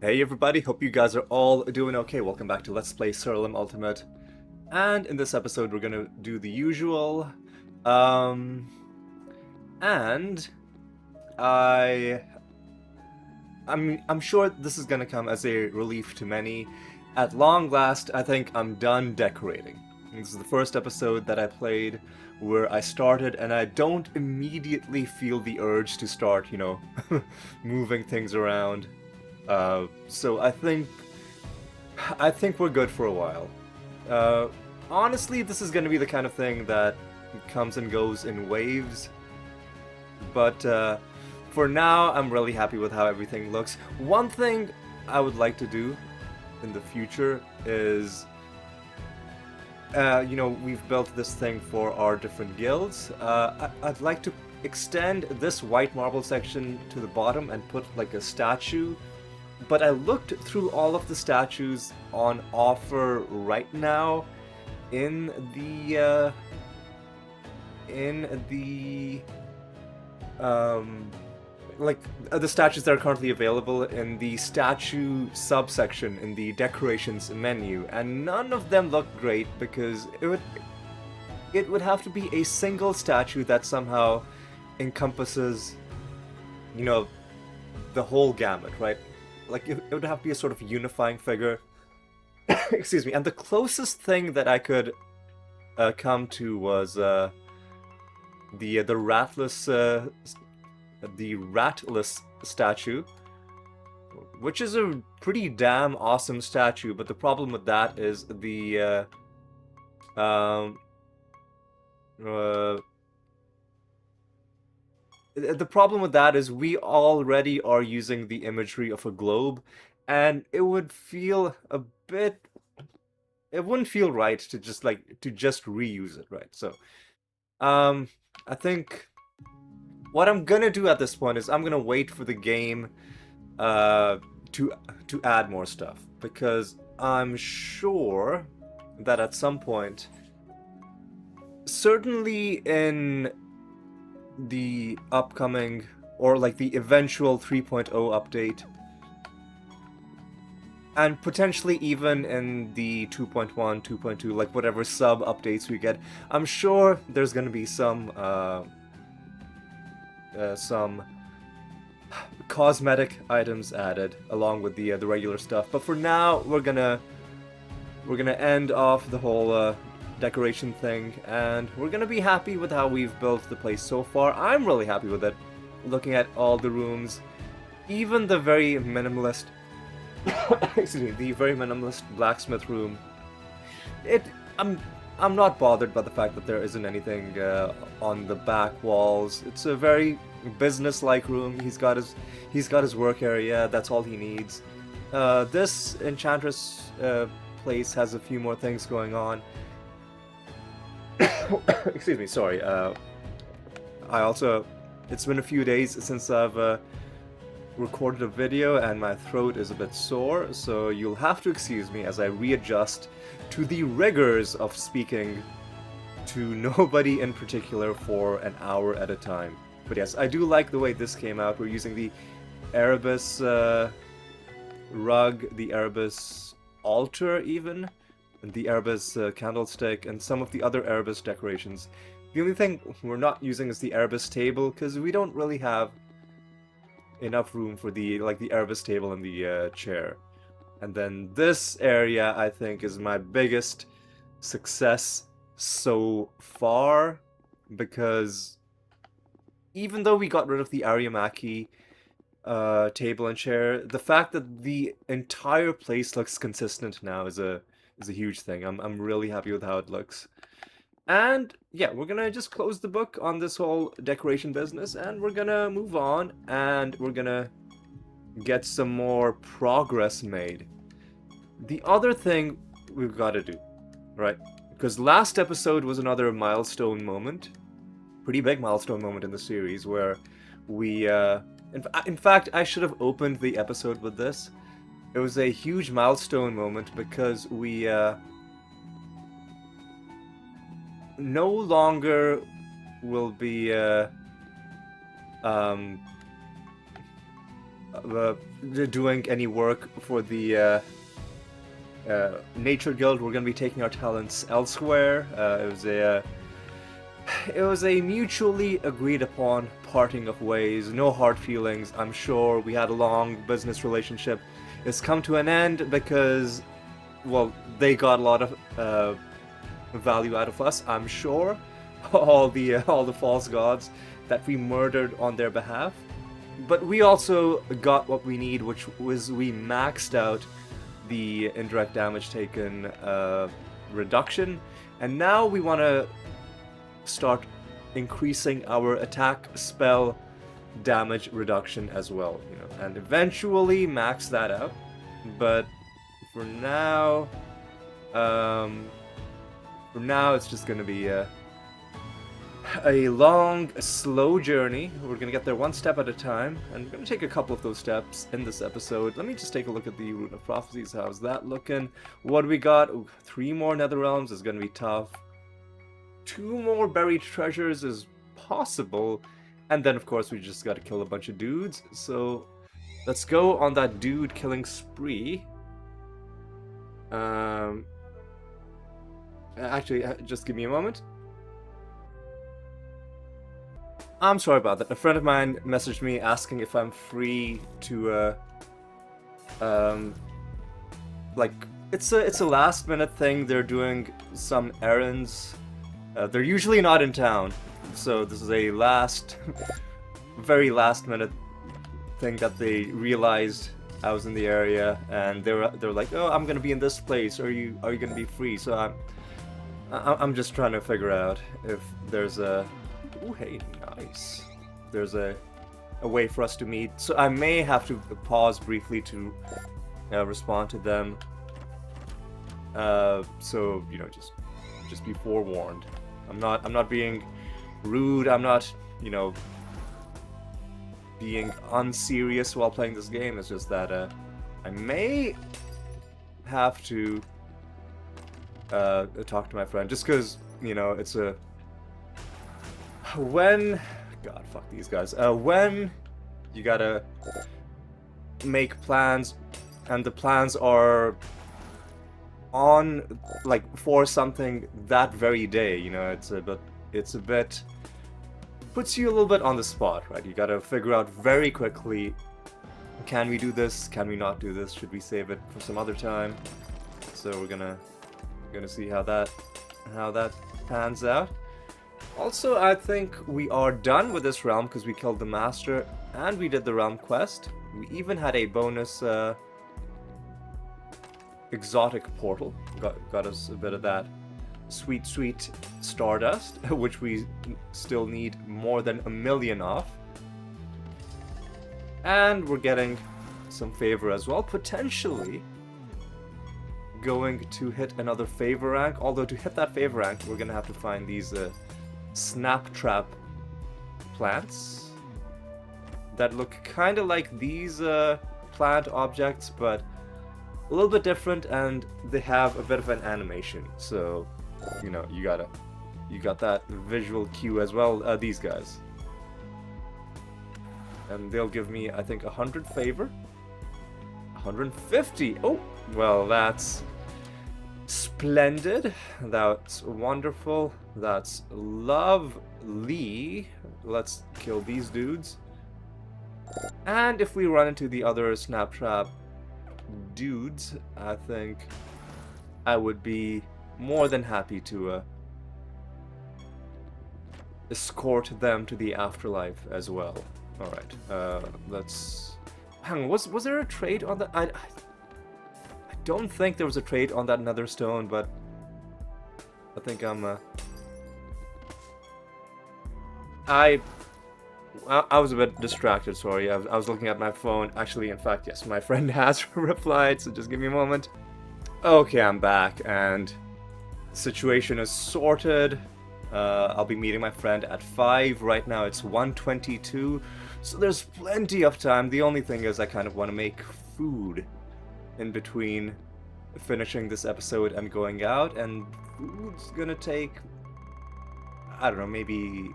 Hey everybody, hope you guys are all doing okay. Welcome back to Let's Play Siralim Ultimate. And in this episode we're gonna do the usual. Um and I I'm sure this is gonna come as a relief to many. At long last, I think I'm done decorating. This is the first episode that I played where I started and I don't immediately feel the urge to start, moving things around. So I think we're good for a while. Uh, Honestly, this is going to be the kind of thing that comes and goes in waves. But for now, I'm really happy with how everything looks. One thing I would like to do in the future is, we've built this thing for our different guilds. I'd like to extend this white marble section to the bottom and put like a statue. But I looked through all of the statues on offer right now in the statues that are currently available in the statue subsection in the decorations menu, and none of them look great because it would have to be a single statue that somehow encompasses, the whole gamut, right? Like, it would have to be a sort of unifying figure. Excuse me. And the closest thing that I could come to was the ratless statue, which is a pretty damn awesome statue. But the problem with that is the problem with that is we already are using the imagery of a globe, and it would feel a bit. It wouldn't feel right to just reuse it, right? So, I think what I'm gonna do at this point is I'm gonna wait for the game, to add more stuff, because I'm sure that at some point, certainly in the upcoming, or like the eventual 3.0 update, and potentially even in the 2.1, 2.2, like whatever sub updates we get, I'm sure there's gonna be some cosmetic items added along with the regular stuff. But for now, we're gonna end off the whole decoration thing, and we're gonna be happy with how we've built the place so far. I'm really happy with it. Looking at all the rooms, even the very minimalist excuse me, the very minimalist blacksmith room. I'm not bothered by the fact that there isn't anything on the back walls. It's a very business-like room. He's got his work area. That's all he needs. This enchantress place has a few more things going on. Excuse me, sorry. It's been a few days since I've recorded a video, and my throat is a bit sore, so you'll have to excuse me as I readjust to the rigors of speaking to nobody in particular for an hour at a time. But yes, I do like the way this came out. We're using the Erebus rug, the Erebus altar even, the Erebus candlestick, and some of the other Erebus decorations. The only thing we're not using is the Erebus table, because we don't really have enough room for the Erebus table and the chair. And then this area, I think, is my biggest success so far, because even though we got rid of the Ariamaki table and chair, the fact that the entire place looks consistent now is a huge thing. I'm really happy with how it looks. And yeah, we're gonna just close the book on this whole decoration business, and we're gonna move on, and we're gonna get some more progress made. The other thing we've got to do, right? Because last episode was another milestone moment, pretty big milestone moment in the series, where we, in fact, I should have opened the episode with this. It was a huge milestone moment because we, no longer will be doing any work for the Nature Guild. We're going to be taking our talents elsewhere. It was a mutually agreed upon parting of ways. No hard feelings, I'm sure. We had a long business relationship. It's come to an end because, well, they got a lot of value out of us, I'm sure. All the false gods that we murdered on their behalf. But we also got what we need, which was we maxed out the indirect damage taken reduction, and now we want to start increasing our attack spell damage reduction as well, you know, and eventually max that out. But for now it's just gonna be a long, slow journey. We're gonna get there one step at a time, and we're gonna take a couple of those steps in this episode. Let me just take a look at the Rune of Prophecies. How's that looking? What do we got? Ooh, 3 more Nether Realms is gonna be tough. 2 more buried treasures is possible, and then of course we just gotta kill a bunch of dudes. So let's go on that dude killing spree. Actually, just give me a moment. I'm sorry about that. A friend of mine messaged me asking if I'm free to, like, it's a last minute thing. They're doing some errands. They're usually not in town, so this is a very last minute thing that they realized I was in the area, and they're like, oh, I'm gonna be in this place. Are you gonna be free? So I'm just trying to figure out if there's a. Ooh, hey, nice. There's a way for us to meet. So I may have to pause briefly to respond to them. So you know, just be forewarned. I'm not being rude. I'm not, you know, being unserious while playing this game. It's just that I may have to talk to my friend, just because, you know, it's a. When, God, fuck these guys. When you gotta make plans, and the plans are on, like, for something that very day, you know, it's a bit, puts you a little bit on the spot, right? You gotta figure out very quickly, can we do this? Can we not do this? Should we save it for some other time? So we're gonna see how that pans out. Also, I think we are done with this realm because we killed the master and we did the realm quest. We even had a bonus exotic portal. Got us a bit of that sweet stardust, which we still need more than 1 million of. And we're getting some favor as well, potentially going to hit another favor rank. Although to hit that favor rank, we're gonna have to find these snap trap plants that look kind of like these plant objects, but a little bit different, and they have a bit of an animation. So, you know, you got that visual cue as well. These guys, and they'll give me, I think, 100 favor, 150. Oh, well, that's splendid. That's wonderful. That's lovely. Let's kill these dudes. And if we run into the other snap trap dudes, I think I would be more than happy to escort them to the afterlife as well. All right. Let's. Hang on. Was there a trade on that? I don't think there was a trade on that nether stone, but I think I was a bit distracted, sorry. I was looking at my phone. Actually, in fact, yes, my friend has replied, so just give me a moment. Okay, I'm back, and the situation is sorted. I'll be meeting my friend at 5. Right now it's 1:22, so there's plenty of time. The only thing is I kind of want to make food in between finishing this episode and going out, and food's gonna take, I don't know, maybe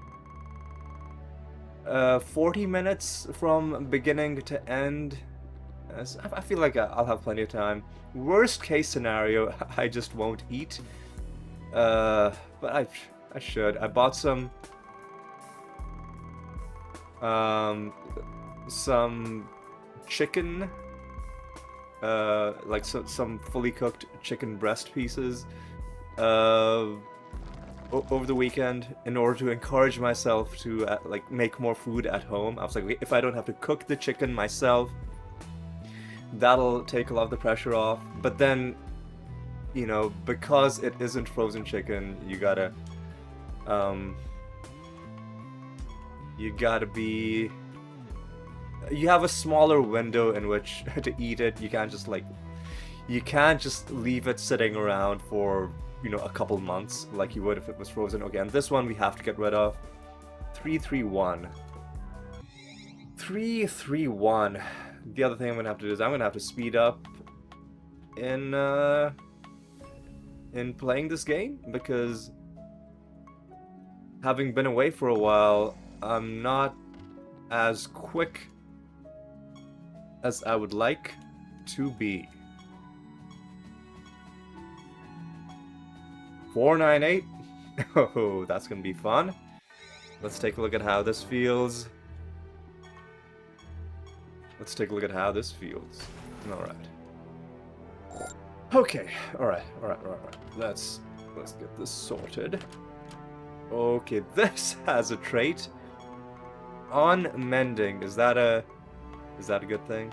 40 minutes from beginning to end. I feel like I'll have plenty of time. Worst case scenario, I just won't eat. But I should. I bought some chicken, like some fully cooked chicken breast pieces, over the weekend in order to encourage myself to like make more food at home. I was like, if I don't have to cook the chicken myself, that'll take a lot of the pressure off. But then, you know, because it isn't frozen chicken, you gotta be, you have a smaller window in which to eat it. You can't just leave it sitting around for, you know, a couple months like you would if it was frozen. Okay, and this one we have to get rid of. 331. 331. The other thing I'm gonna have to do is I'm gonna have to speed up in playing this game, because having been away for a while, I'm not as quick as I would like to be. 498. Oh, that's gonna be fun. Let's take a look at how this feels. Alright. Okay, alright. Let's get this sorted. Okay, this has a trait. On mending. Is that a good thing?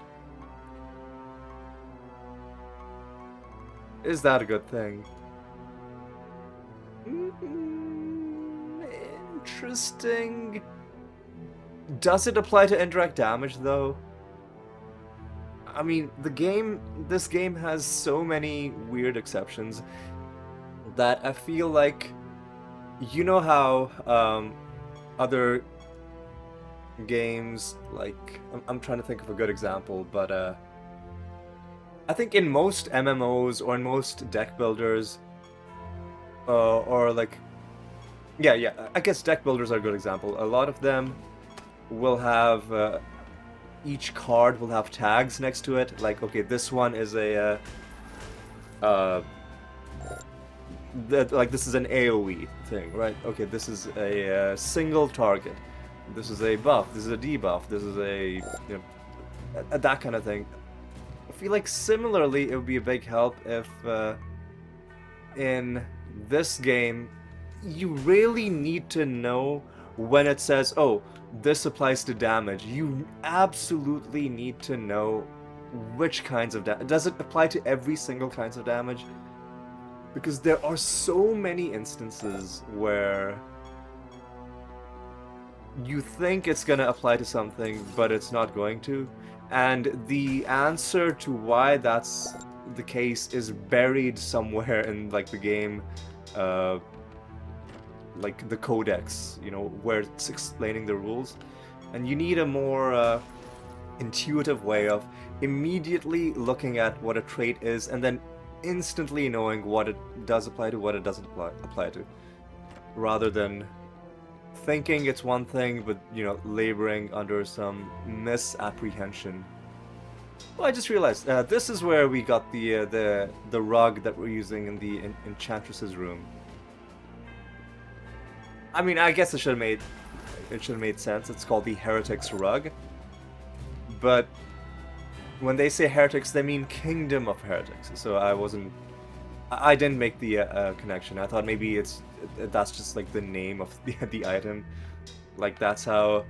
Is that a good thing? Interesting. Does it apply to indirect damage though? I mean, this game has so many weird exceptions that I feel like, you know how other games, like, I'm trying to think of a good example, but I think in most MMOs or in most deck builders, or like, yeah, I guess deck builders are a good example. A lot of them will have, each card will have tags next to it, like, okay, this one is a, like, this is an AoE thing, right? Okay, this is a single target. This is a buff, this is a debuff, this is a, you know, that kind of thing. I feel like similarly it would be a big help if, in this game, you really need to know when it says, oh, this applies to damage. You absolutely need to know which kinds of damage. Does it apply to every single kinds of damage? Because there are so many instances where you think it's gonna apply to something, but it's not going to. And the answer to why that's the case is buried somewhere in, like, the game, like the codex, you know, where it's explaining the rules. And you need a more intuitive way of immediately looking at what a trait is and then instantly knowing what it does apply to, what it doesn't apply to, rather than thinking it's one thing but, you know, laboring under some misapprehension. Well, I just realized this is where we got the rug that we're using in the Enchantress's room. I mean, I guess it should have made sense. It's called the Heretics Rug. But when they say heretics, they mean Kingdom of Heretics. So I didn't make the connection. I thought maybe that's just like the name of the item. Like, that's how,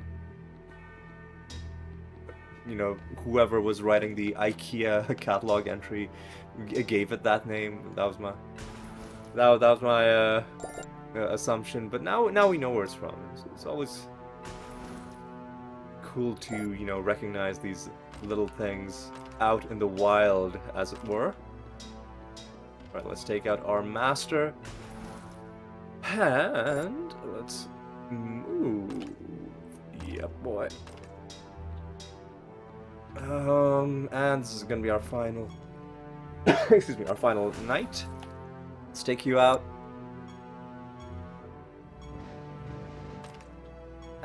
you know, whoever was writing the IKEA catalog entry gave it that name. That was my assumption. But now we know where it's from. It's always cool to, you know, recognize these little things out in the wild, as it were. Alright, let's take out our master. And let's move. Yep, boy. And this is gonna be our final excuse me, our final night. Let's take you out.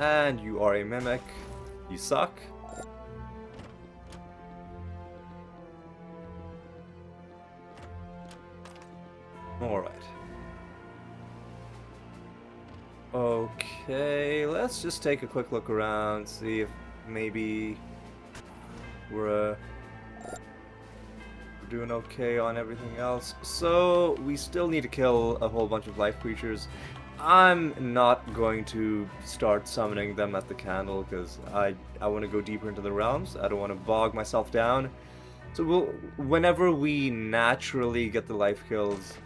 And you are a mimic. You suck. Alright. Okay, let's just take a quick look around, see if maybe we're doing okay on everything else. So, we still need to kill a whole bunch of life creatures. I'm not going to start summoning them at the candle because I want to go deeper into the realms. I don't want to bog myself down. So whenever we naturally get the life kills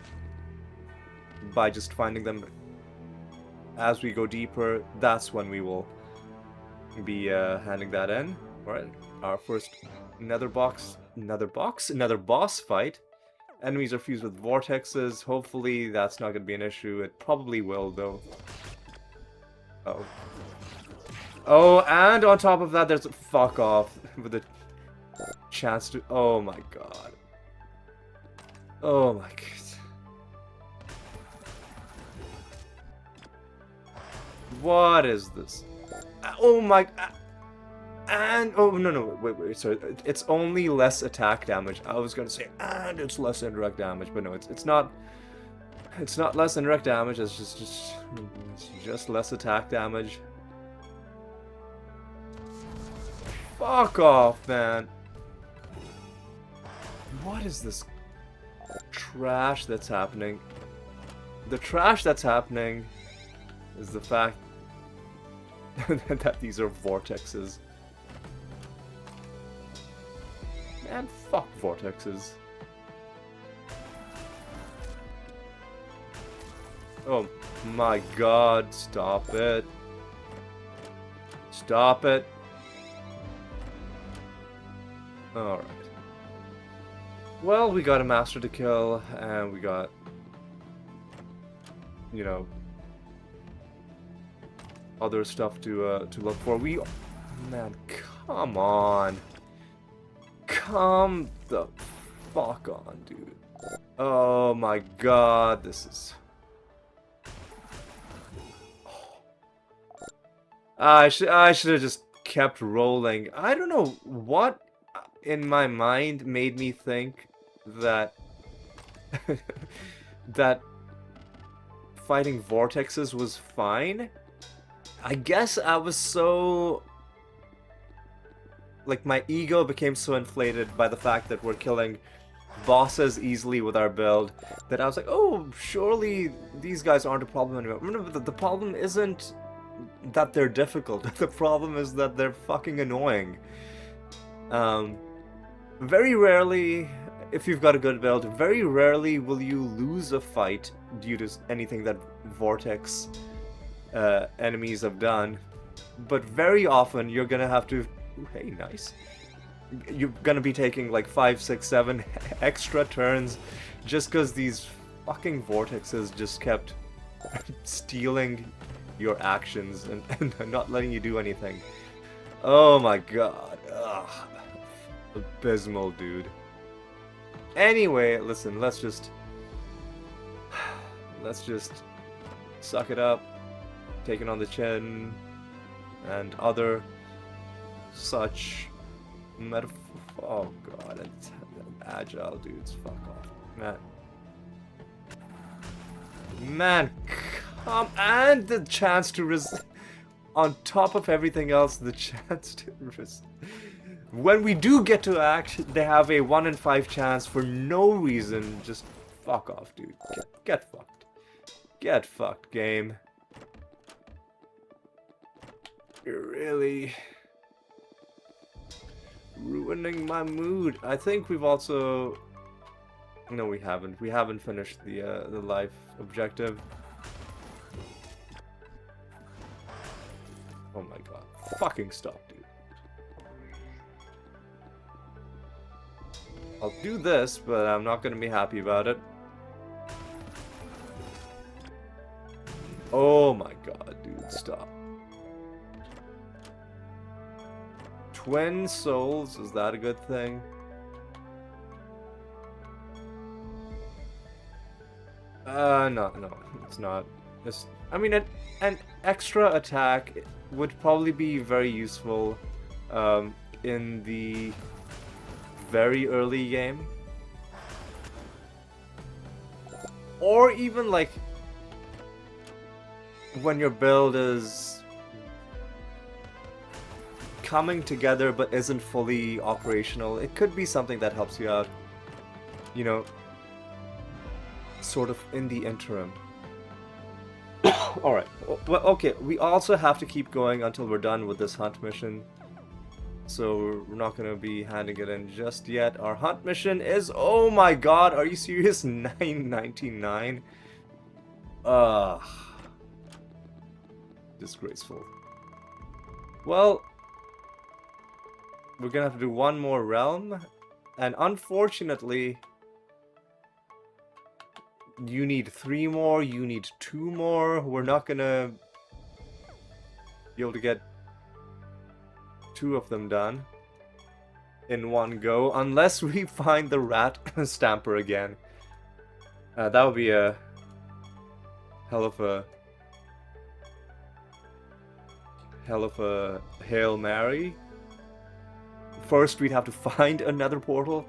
by just finding them as we go deeper, that's when we will be handing that in. Alright, our first another boss fight. Enemies are fused with vortexes. Hopefully that's not going to be an issue. It probably will, though. Oh. Oh, and on top of that, there's a fuck off with a chance to... Oh my god. Oh my god. What is this? Oh my... And oh no wait sorry, it's only less attack damage. I was gonna say and it's less indirect damage, but no, it's not less indirect damage. It's just less attack damage. Fuck off, man. What is this trash that's happening? The trash that's happening is the fact that these are vortexes. Man, fuck vortexes. Oh my god, stop it. Stop it. Alright. Well, we got a master to kill, and we got, you know, other stuff to look for. Man, come on. Come the fuck on, dude. Oh my god, this is... I should have just kept rolling. I don't know what in my mind made me think that that fighting vortexes was fine. I guess I was so... Like, my ego became so inflated by the fact that we're killing bosses easily with our build that I was like, oh, surely these guys aren't a problem anymore. Remember, the problem isn't that they're difficult. The problem is that they're fucking annoying. Very rarely, if you've got a good build, very rarely will you lose a fight due to anything that Vortex enemies have done. But very often, you're gonna have to... Ooh, hey, nice. You're gonna be taking like 5, 6, 7 extra turns just because these fucking vortexes just kept stealing your actions and not letting you do anything. Oh my god. Ugh. Abysmal, dude. Anyway, listen, let's just suck it up, take it on the chin, and other such metaphor. Oh god, it's agile dudes. Fuck off, man. Come, and the chance to on top of everything else, the chance to when we do get to act, they have a 1 in 5 chance for no reason. Just fuck off, dude. Get fucked. Get fucked, game. You're really ruining my mood. I think we've also... No, we haven't. We haven't finished the life objective. Oh my god. Fucking stop, dude. I'll do this, but I'm not gonna be happy about it. Oh my god, dude, stop. Twin souls, is that a good thing? No, it's not. I mean, and extra attack would probably be very useful in the very early game. Or even like when your build is coming together but isn't fully operational. It could be something that helps you out, you know, sort of in the interim. Alright, well, okay, we also have to keep going until we're done with this hunt mission. So we're not going to be handing it in just yet. Our hunt mission is, oh my god, are you serious? 999? Disgraceful. Well, we're gonna have to do one more realm, and unfortunately, you need 3 more, you need 2 more. We're not gonna be able to get 2 of them done in one go, unless we find the rat stamper again. That would be a hell of a Hail Mary. First, we'd have to find another portal,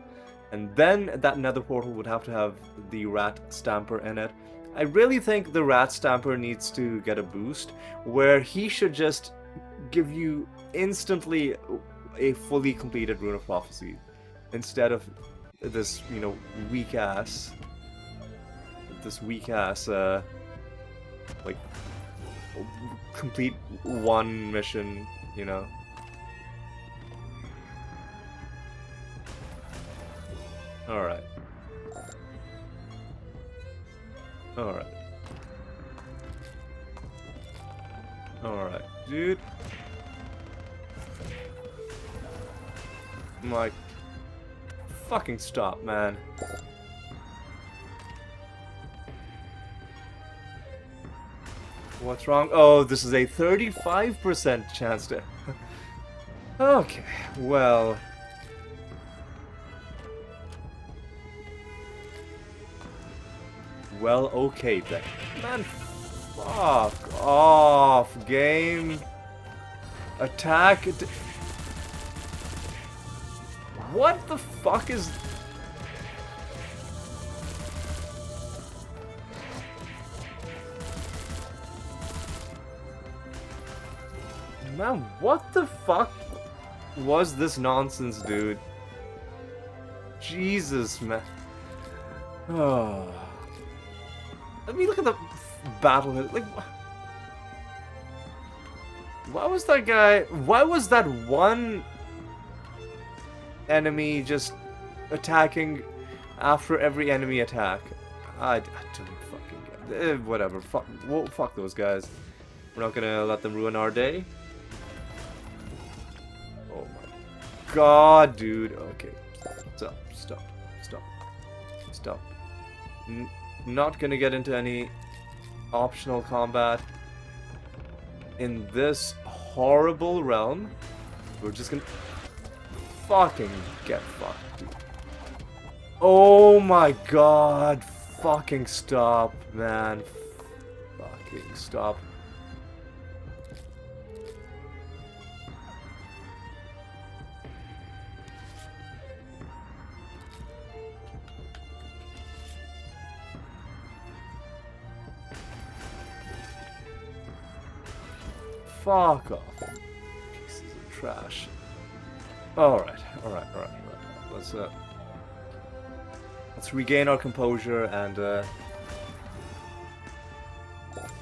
and then that nether portal would have to have the rat stamper in it. I really think the rat stamper needs to get a boost, where he should just give you instantly a fully completed Rune of Prophecy, instead of this, you know, weak ass, like, complete one mission, you know. Alright. Alright. Alright, dude. Like, fucking stop, man. What's wrong? Oh, this is a 35% chance to... Okay, well... Well, okay then. Man, fuck off, game. Attack... What the fuck is... Man, what the fuck was this nonsense, dude? Jesus, man. Oh. Let me look at the battle. Like, why was that guy... Why was that one enemy just attacking after every enemy attack? I don't fucking get it. Whatever. Fuck those guys. We're not gonna let them ruin our day. Oh my god, dude. Okay. Stop. Not gonna get into any optional combat in this horrible realm. We're just gonna fucking get fucked, dude. Oh my god. Fucking stop, man. Fucking stop. Fuck off. Pieces of trash. Alright. Let's regain our composure and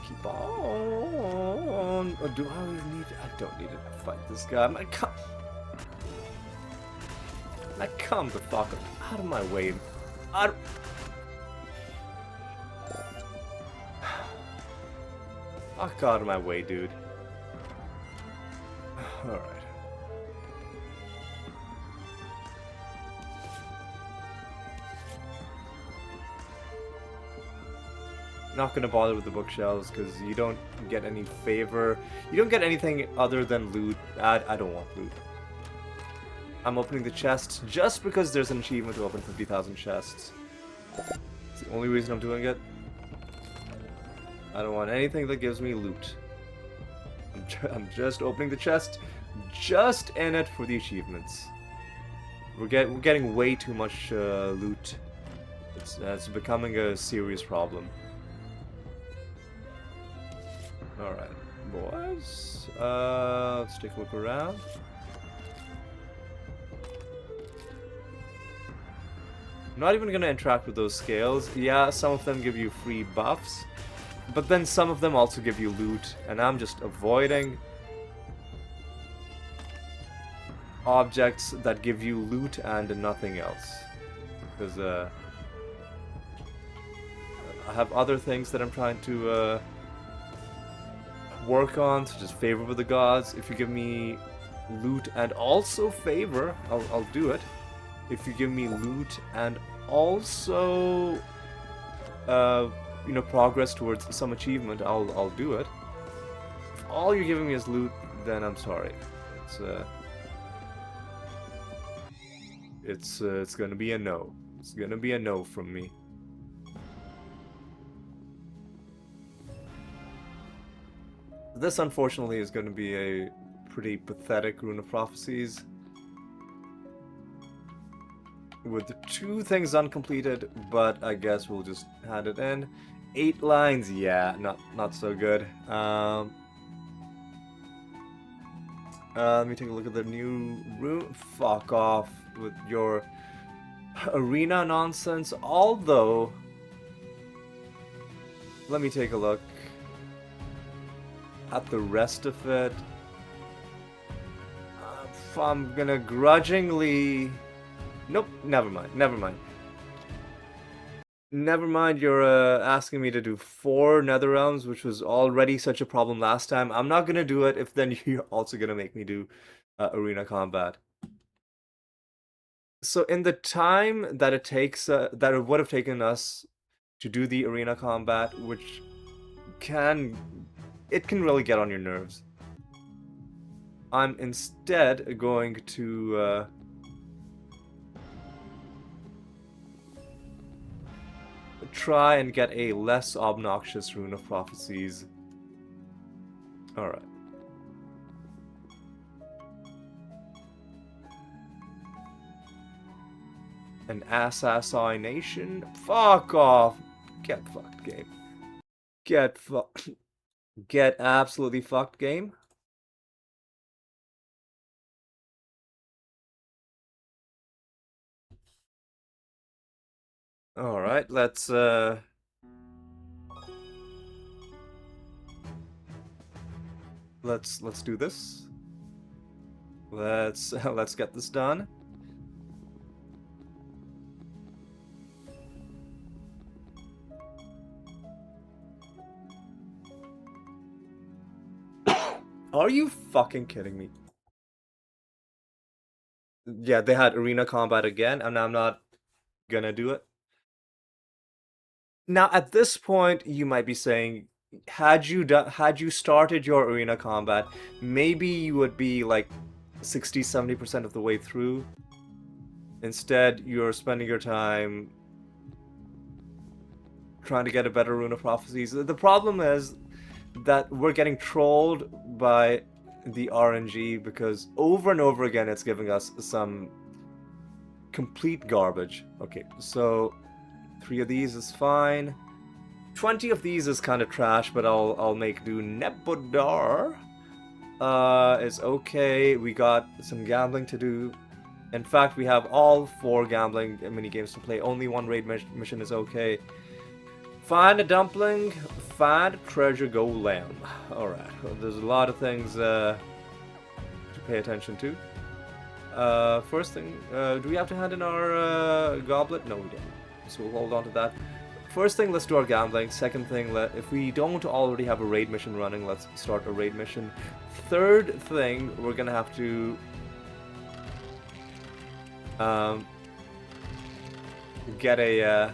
keep on. Or do I really need... I don't need to fight this guy. Man, come the fuck out of my way. Fuck out of my way, dude. Alright. Not gonna bother with the bookshelves because you don't get any favor. You don't get anything other than loot. I don't want loot. I'm opening the chests just because there's an achievement to open 50,000 chests. It's the only reason I'm doing it. I don't want anything that gives me loot. I'm just opening the chest, just in it for the achievements. We're getting way too much loot. It's becoming a serious problem. Alright, boys. Let's take a look around. I'm not even gonna interact with those scales. Yeah, some of them give you free buffs, but then some of them also give you loot, and I'm just avoiding objects that give you loot and nothing else. Because I have other things that I'm trying to work on, such as favor with the gods. If you give me loot and also favor, I'll do it. If you give me loot and also you know, progress towards some achievement, I'll do it. If all you're giving me is loot, then I'm sorry. It's gonna be a no. It's gonna be a no from me. This, unfortunately, is going to be a pretty pathetic Rune of Prophecies. With 2 things uncompleted, but I guess we'll just hand it in. 8 lines, yeah, not so good. Let me take a look at the new rune. Fuck off with your arena nonsense. Although, let me take a look at the rest of it. I'm gonna grudgingly... Nope, never mind. Never mind, you're asking me to do 4 Nether Realms, which was already such a problem last time. I'm not gonna do it if then you're also gonna make me do arena combat. So in the time that it takes, that it would have taken us to do the arena combat, which can really get on your nerves, I'm instead going to try and get a less obnoxious Rune of Prophecies. Alright. An assassination? Fuck off! Get fucked, game. Get fucked. Get absolutely fucked, game. Alright, let's do this. Let's get this done. Are you fucking kidding me? Yeah, they had arena combat again, and I'm not gonna do it. Now, at this point, you might be saying, had you started your arena combat, maybe you would be like 60-70% of the way through. Instead, you're spending your time trying to get a better Rune of Prophecies. The problem is that we're getting trolled by the RNG because over and over again it's giving us some complete garbage. Okay, so 3 of these is fine. 20 of these is kind of trash, but I'll make do. Nebodar is okay. We got some gambling to do. In fact, we have all 4 gambling mini games to play. Only 1 raid mission is okay. Find a dumpling, find a treasure, go lamb. Alright, well, there's a lot of things to pay attention to. First thing, do we have to hand in our goblet? No, we don't. So we'll hold on to that. First thing, let's do our gambling. Second thing, if we don't already have a raid mission running, let's start a raid mission. Third thing, we're gonna have to get a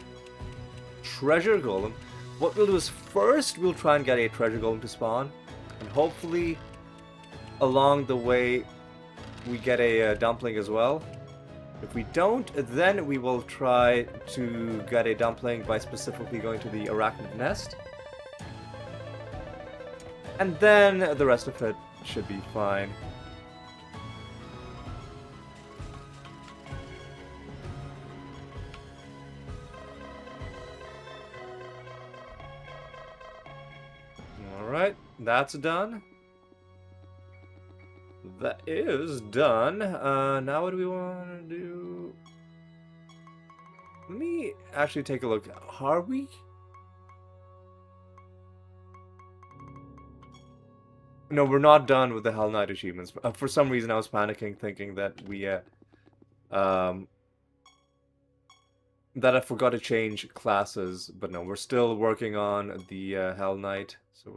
treasure golem. What we'll do is first we'll try and get a treasure golem to spawn, and hopefully along the way we get a dumpling as well. If we don't, then we will try to get a dumpling by specifically going to the arachnid nest. And then the rest of it should be fine. Alright, that's done. That is done. Now what do we want to do? Let me actually take a look. Are we? No, we're not done with the Hell Knight achievements. For some reason, I was panicking, thinking that we, that I forgot to change classes. But no, we're still working on the Hell Knight. So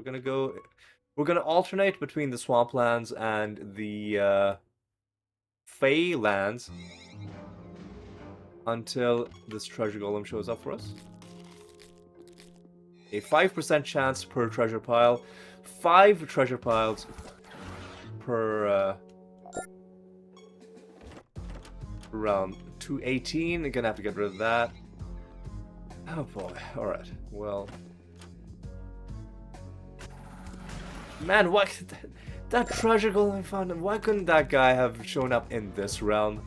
we're gonna alternate between the Swamplands and the Fey lands until this treasure golem shows up for us. A 5% chance per treasure pile. 5 treasure piles per round. 218. Gonna have to get rid of that. Oh boy. Alright. Well. Man, what? That treasure golem I found. Why couldn't that guy have shown up in this realm?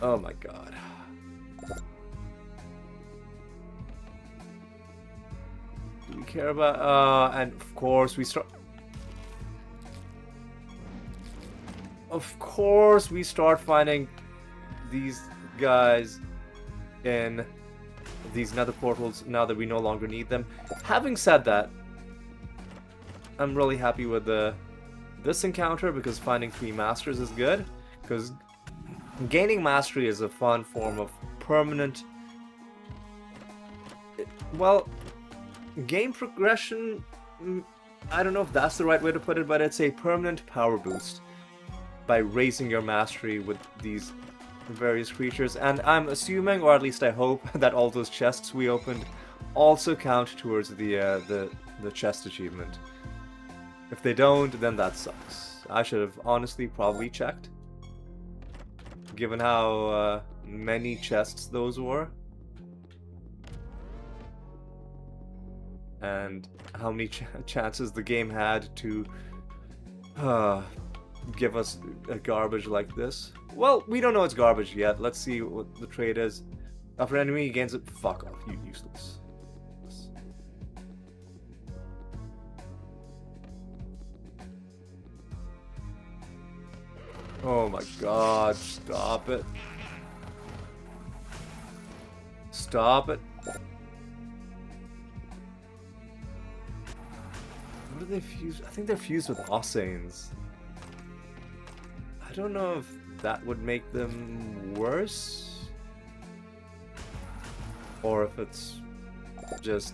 Oh my god. Do we care about... and of course we start... Of course we start finding these guys in these nether portals now that we no longer need them. Having said that, I'm really happy with this encounter because finding 3 masters is good. Because gaining mastery is a fun form of permanent... Well, game progression, I don't know if that's the right way to put it, but it's a permanent power boost by raising your mastery with these various creatures. And I'm assuming, or at least I hope, that all those chests we opened also count towards the chest achievement. If they don't, then that sucks. I should have honestly probably checked, given how many chests those were. And how many chances the game had to give us a garbage like this. Well, we don't know it's garbage yet. Let's see what the trade is. After an enemy gains it, fuck off, you useless. Oh my god, stop it. Stop it. What are they fused? I think they're fused with Ossanes. I don't know if that would make them worse, or if it's just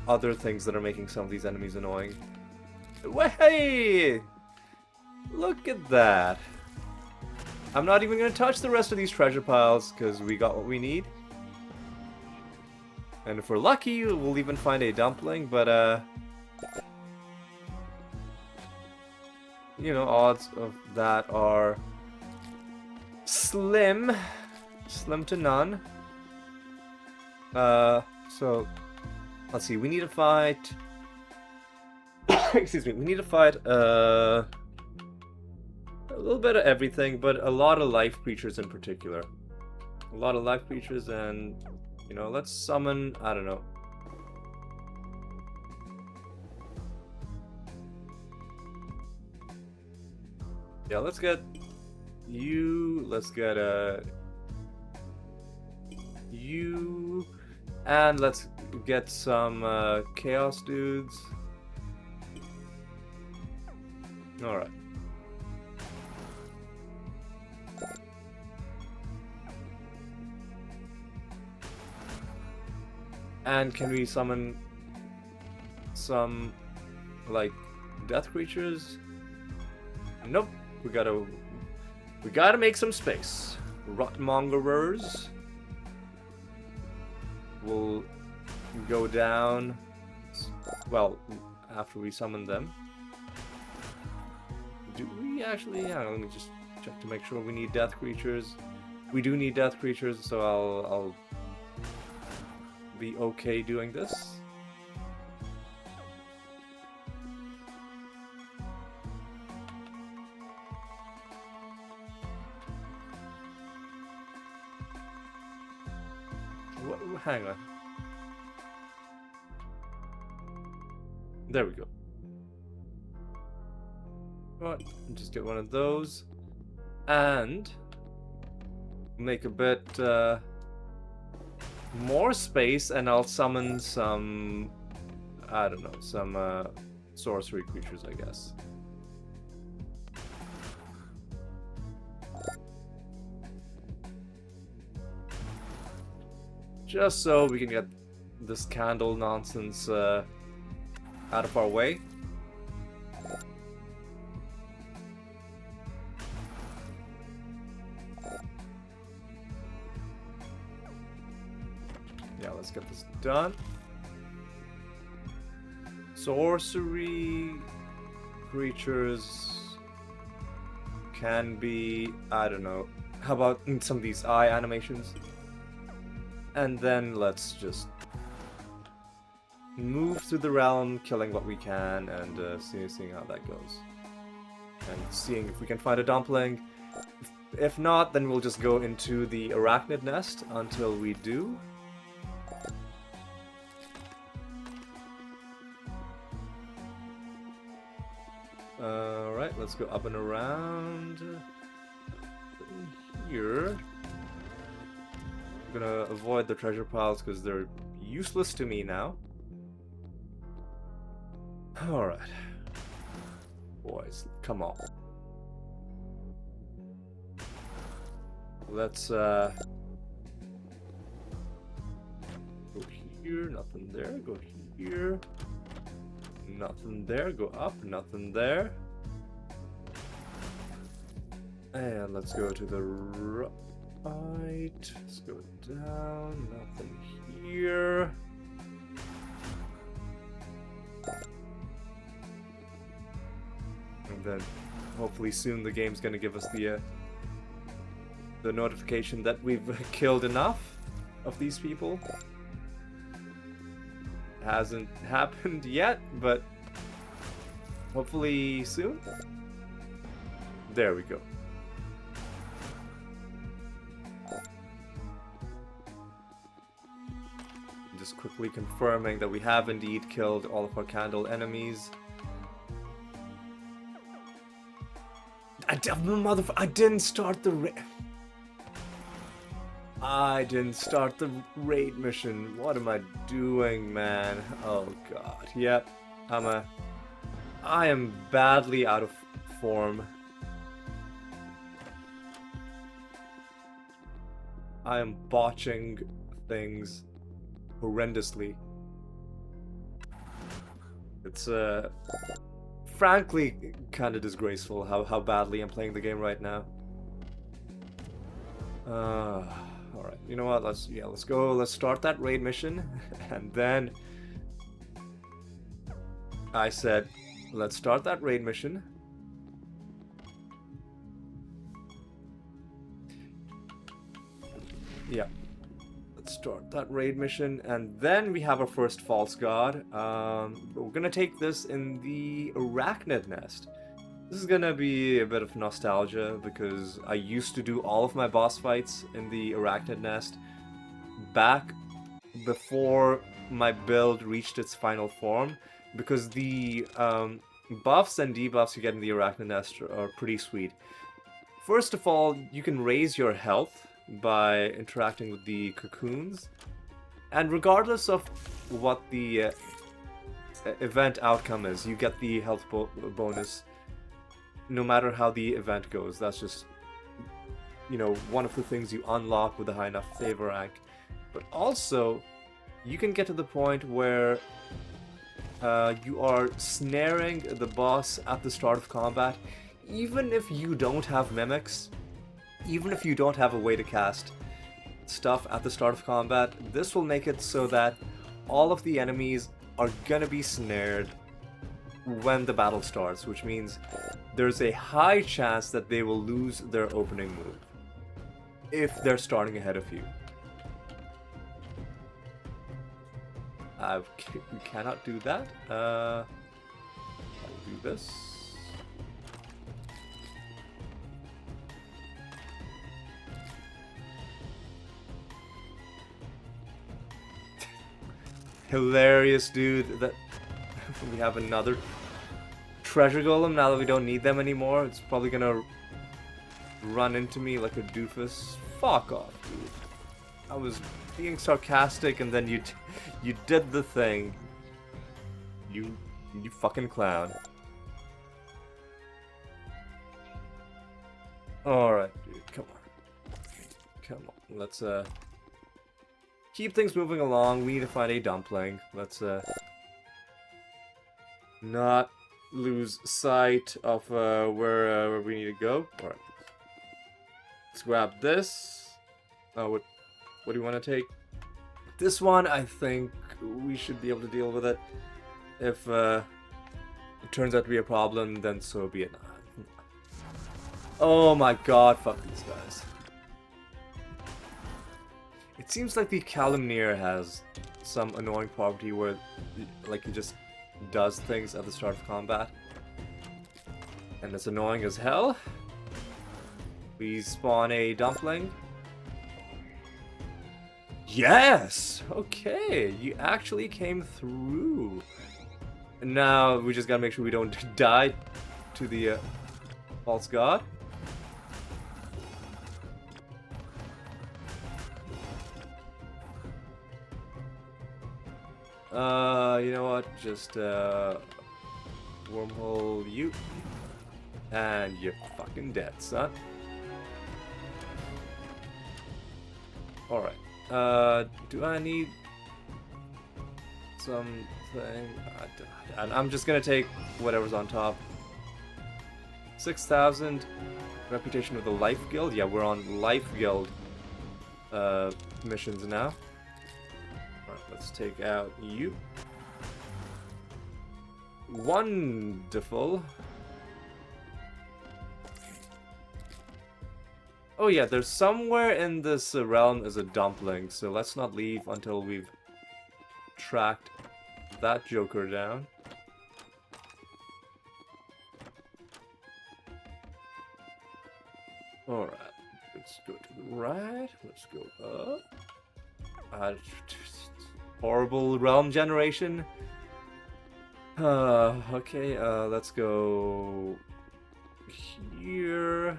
other things that are making some of these enemies annoying. Hey! Look at that. I'm not even going to touch the rest of these treasure piles because we got what we need. And if we're lucky, we'll even find a dumpling, but you know, odds of that are slim to none. So let's see, we need to fight excuse me, we need to fight a little bit of everything, but a lot of life creatures in particular. A lot of life creatures, and you know, let's summon, I don't know. Yeah, let's get you, let's get you, and let's get some chaos dudes. Alright. And can we summon some, like, death creatures? Nope. We gotta make some space. Rotmongerers will go down, well, after we summon them. Do we actually? Yeah, let me just check to make sure we need death creatures. We do need death creatures, so I'll be okay doing this. Hang on. There we go. Right, just get one of those. And make a bit more space, and I'll summon some, I don't know, some sorcery creatures, I guess. Just so we can get this candle nonsense out of our way. Yeah, let's get this done. Sorcery creatures can be, I don't know, how about some of these eye animations? And then let's just move through the realm, killing what we can, and seeing how that goes. And seeing if we can find a dumpling. If not, then we'll just go into the arachnid nest until we do. Alright, let's go up and around here. I'm gonna avoid the treasure piles because they're useless to me now. Alright. Boys, come on. Let's go here, nothing there, go here. Nothing there, go up, nothing there. And let's go to the right. Let's go down, nothing here. And then hopefully soon the game's gonna give us the notification that we've killed enough of these people. Hasn't happened yet, but hopefully soon. There we go. Just quickly confirming that we have indeed killed all of our candle enemies. I didn't start the raid. I didn't start the raid mission. What am I doing, man? Oh god. Yep. I am badly out of form. I am botching things horrendously. It's frankly kind of disgraceful how badly I'm playing the game right now. Alright, you know what, let's start that raid mission. And then I said, let's start that raid mission. Yeah, let's start that raid mission, and then we have our first false god. We're gonna take this in the arachnid nest. This is gonna be a bit of nostalgia because I used to do all of my boss fights in the arachnid nest back before my build reached its final form, because the buffs and debuffs you get in the arachnid nest are pretty sweet. First of all, you can raise your health by interacting with the cocoons, and regardless of what the event outcome is, you get the health bonus no matter how the event goes. That's just, you know, one of the things you unlock with a high enough favor rank. But also, you can get to the point where you are snaring the boss at the start of combat, even if you don't have mimics, even if you don't have a way to cast stuff at the start of combat. This will make it so that all of the enemies are gonna be snared when the battle starts, which means there's a high chance that they will lose their opening move if they're starting ahead of you. We cannot do that. I'll do this. hilarious, dude, that we have another treasure golem now that we don't need them anymore. It's probably gonna run into me like a doofus. Fuck off, dude. I was being sarcastic and then you did the thing. You fucking clown. Alright, dude, come on. Come on, let's keep things moving along. We need to find a dumpling. Let's not lose sight of where we need to go. Alright. Let's grab this. What do you want to take? This one, I think we should be able to deal with it. If it turns out to be a problem, then so be it. Oh my god, fuck these guys. It seems like the Calamneer has some annoying property where, like, he just does things at the start of combat. And it's annoying as hell. We spawn a dumpling. Yes! Okay, you actually came through. And now we just gotta make sure we don't die to the false god. You know what? Just wormhole you. And you're fucking dead, son. Alright. Do I need something? I'm just gonna take whatever's on top. 6,000 reputation with the Life Guild. Yeah, we're on Life Guild missions now. Alright, let's take out you. Wonderful. Oh yeah, there's somewhere in this realm is a dumpling, so let's not leave until we've tracked that joker down. Alright, let's go to the right, let's go up. Horrible realm generation. Okay, let's go here.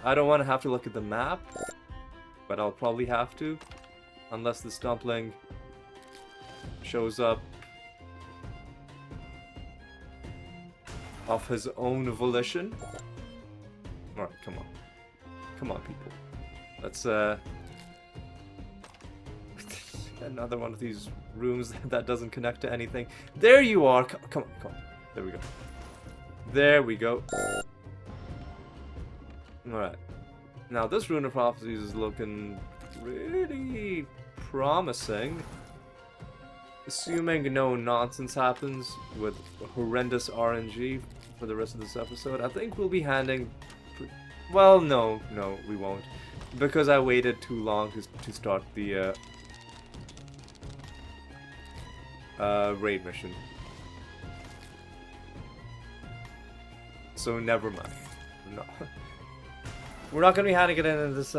I don't want to have to look at the map, but I'll probably have to, unless this dumpling shows up of his own volition. Alright, come on. Come on, people. Let's, another one of these rooms that doesn't connect to anything. There you are! Come on, come on. There we go. There we go. Alright. Now, this Rune of Prophecies is looking pretty promising. Assuming no nonsense happens with horrendous RNG for the rest of this episode, I think we'll be handing... Well, no, we won't. Because I waited too long to start the raid mission. So never mind. No. We're not gonna be handing it in this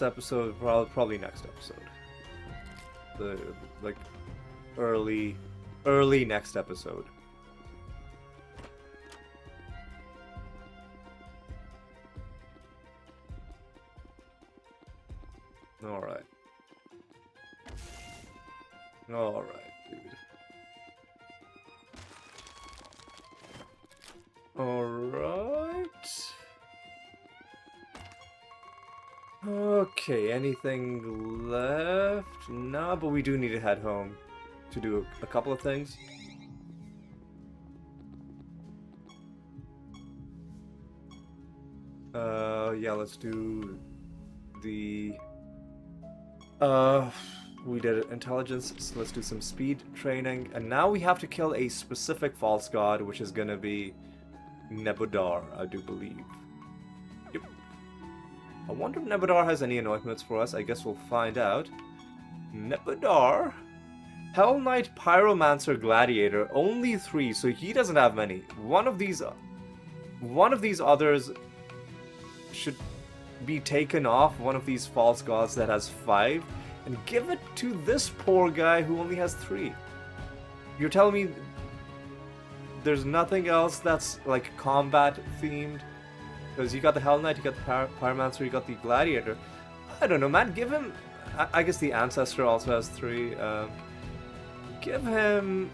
episode. Probably next episode. The like early next episode. All right. All right, dude. All right. Okay, anything left? No, but we do need to head home to do a couple of things. Yeah, let's do the... we did intelligence, so let's do some speed training. And now we have to kill a specific false god, which is gonna be Nebudar, I do believe. Yep. I wonder if Nebudar has any anointments for us. I guess we'll find out. Nebudar? Hell Knight Pyromancer Gladiator, only 3, so he doesn't have many. One of these others should be taken off, one of these false gods that has 5. and give it to this poor guy who only has 3. You're telling me there's nothing else that's like combat themed? Because you got the Hell Knight, you got the Pyromancer, you got the Gladiator. I don't know, man. Give him. I guess the Ancestor also has 3. Give him.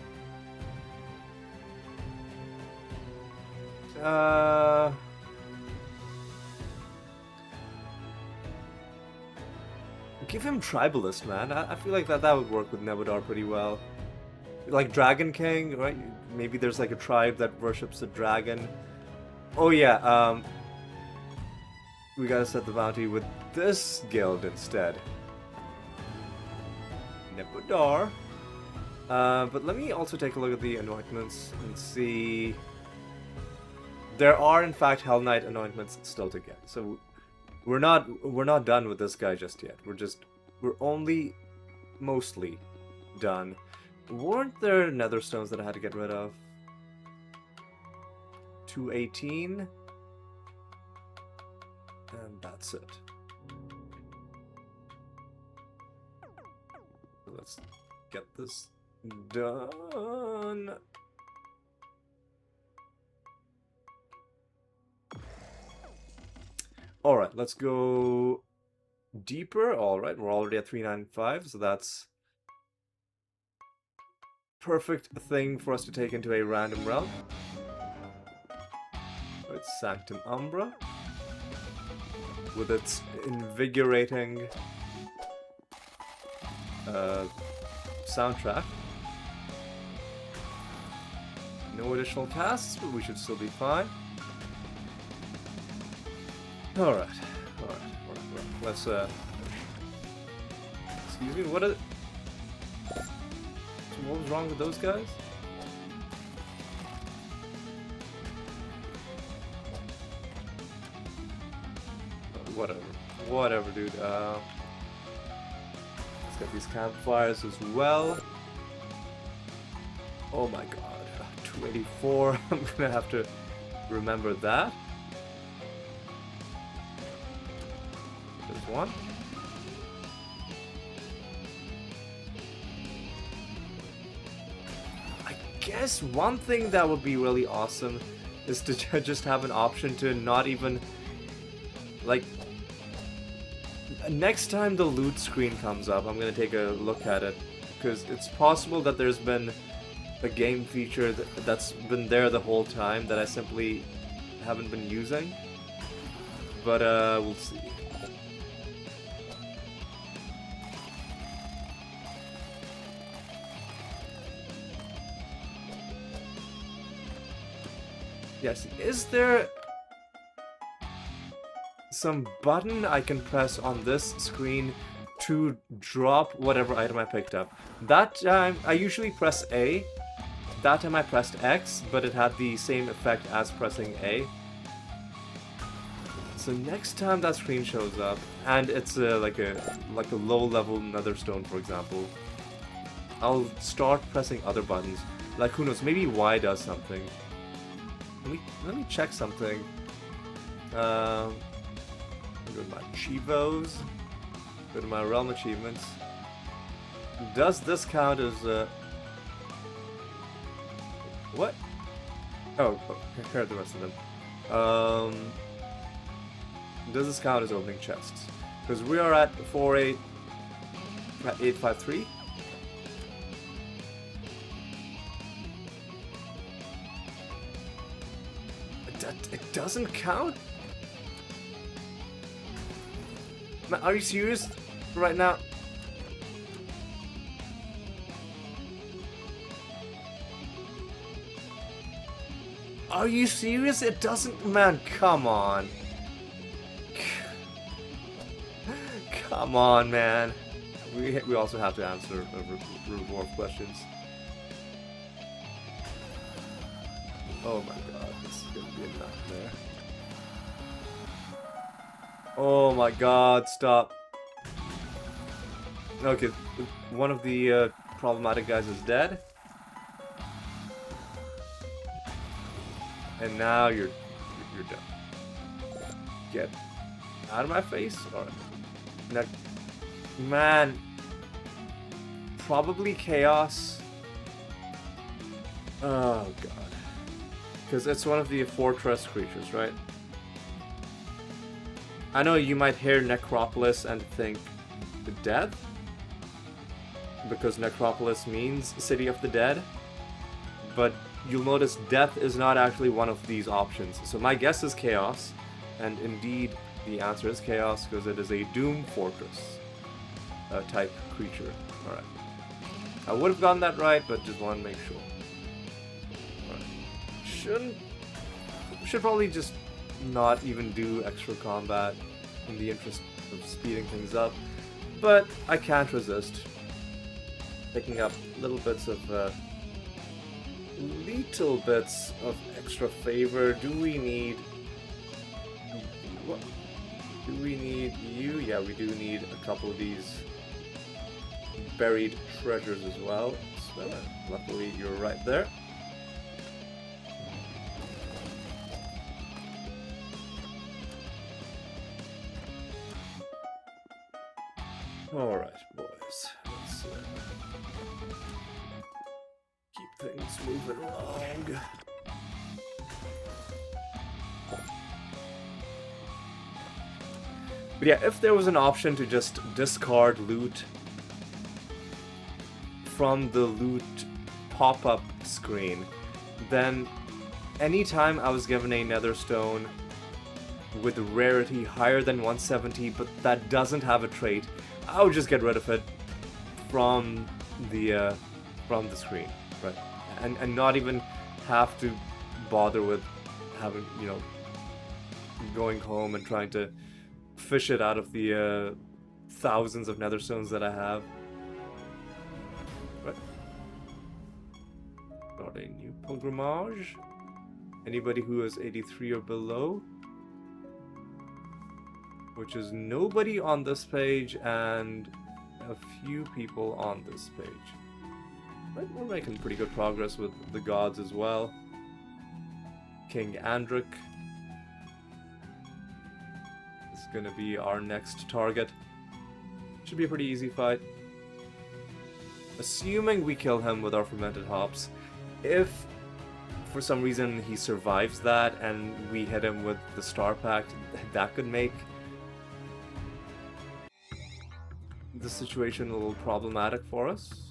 Give him Tribalist, man. I feel like that would work with Nebudar pretty well. Like Dragon King, right? Maybe there's like a tribe that worships a dragon. Oh yeah, we gotta set the bounty with this guild instead. Nebudar. But let me also take a look at the anointments and see. There are in fact Hell Knight anointments still to get. So we're not done with this guy just yet. We're only mostly done. Weren't there nether stones that I had to get rid of? 218. And that's it. Let's get this done. Alright, let's go deeper. Alright, we're already at 395, so that's perfect thing for us to take into a random realm. It's Sanctum Umbra with its invigorating soundtrack. No additional casts, but we should still be fine. Alright. Let's excuse me, what was wrong with those guys? Whatever, dude. Let's get these campfires as well. Oh my god, 284. I'm gonna have to remember that. There's one. I guess one thing that would be really awesome is to just have an option to not even, like, next time the loot screen comes up, I'm gonna take a look at it, because it's possible that there's been a game feature that's been there the whole time that I simply haven't been using. But we'll see. Yes, is there some button I can press on this screen to drop whatever item I picked up? That time I usually press A. That time I pressed X, but it had the same effect as pressing A. So next time that screen shows up, and it's like a low-level nether stone, for example, I'll start pressing other buttons. Like, who knows, maybe Y does something. Let me check something. Go to my Chivos. Go to my realm achievements. Does this count as what? Oh, here are the rest of them. Does this count as opening chests? Because we are at 48853. It doesn't count? Man, are you serious right now? Are you serious? It doesn't... Man, come on. Come on, man. We also have to answer reward questions. Oh my god, this is gonna be a nightmare. Oh my god, stop. Okay, one of the problematic guys is dead. And now you're done. Get out of my face. Alright. Now, man, Probably Chaos. Oh god. Because it's one of the fortress creatures, right? I know you might hear Necropolis and think the dead, because Necropolis means City of the Dead, but you'll notice death is not actually one of these options. So my guess is Chaos, and indeed the answer is Chaos because it is a Doom Fortress type creature. Alright. I would have gotten that right, but just want to make sure. Alright. Should probably just not even do extra combat in the interest of speeding things up, but I can't resist picking up little bits of extra favor. Do we need what? Do we need you? Yeah, we do need a couple of these buried treasures as well. So luckily you're right there. Alright, boys. Let's keep things moving along. But yeah, if there was an option to just discard loot from the loot pop-up screen, then anytime I was given a nether stone with rarity higher than 170, but that doesn't have a trait, I would just get rid of it from the screen, right? And not even have to bother with having, you know, going home and trying to fish it out of the thousands of nether stones that I have. Right. Got a new pilgrimage. Anybody who is 83 or below, which is nobody on this page and a few people on this page. Right, we're making pretty good progress with the gods as well. King Andric is gonna be our next target. Should be a pretty easy fight. Assuming we kill him with our fermented hops. If for some reason he survives that and we hit him with the Star Pact, that could make the situation a little problematic for us.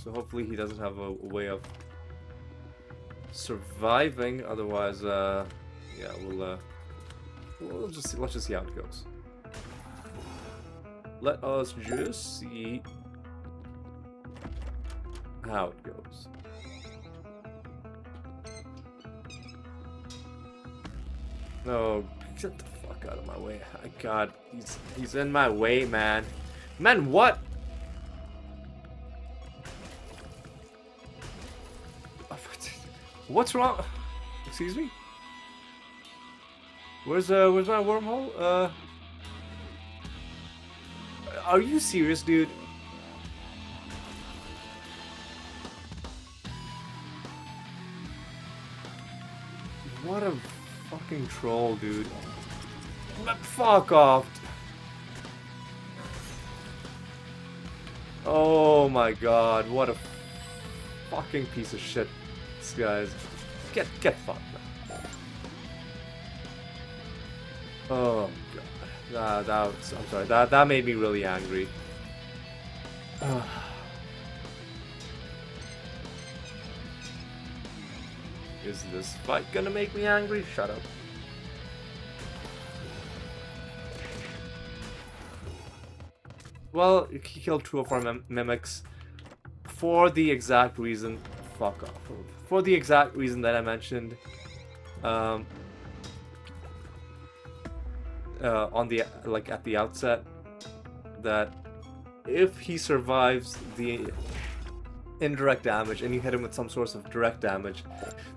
So hopefully he doesn't have a way of surviving. Otherwise, yeah, let's just see how it goes. Let us just see how it goes. No, get the fuck out of my way! God, he's in my way, man. Man, what? What's wrong? Excuse me? Where's my wormhole? Are you serious, dude? What a fucking troll, dude. Fuck off. Oh my god, what a fucking piece of shit. This guy's... Get fucked, man. Oh god. I'm sorry, that made me really angry. Is this fight gonna make me angry? Shut up. Well, he killed 2 of our mimics for the exact reason. Fuck off. For the exact reason that I mentioned. On the at the outset, that if he survives the indirect damage and you hit him with some source of direct damage,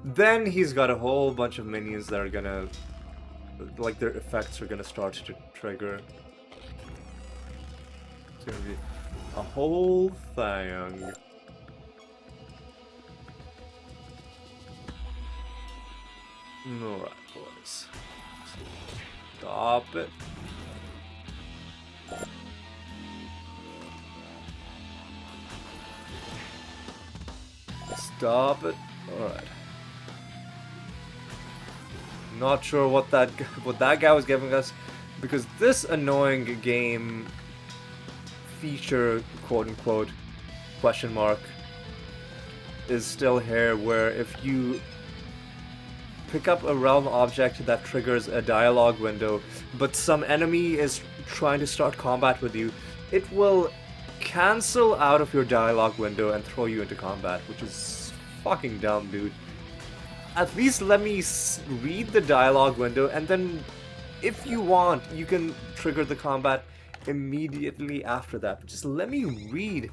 then he's got a whole bunch of minions that are gonna, like, their effects are gonna start to trigger. It's gonna be a whole thing. Alright, boys. Stop it. Stop it. Alright. Not sure what that guy was giving us, because this annoying game feature, quote unquote, question mark, is still here, where if you pick up a realm object that triggers a dialogue window, but some enemy is trying to start combat with you, it will cancel out of your dialogue window and throw you into combat, which is fucking dumb, dude. At least let me read the dialogue window, and then if you want, you can trigger the combat immediately after that. But just let me read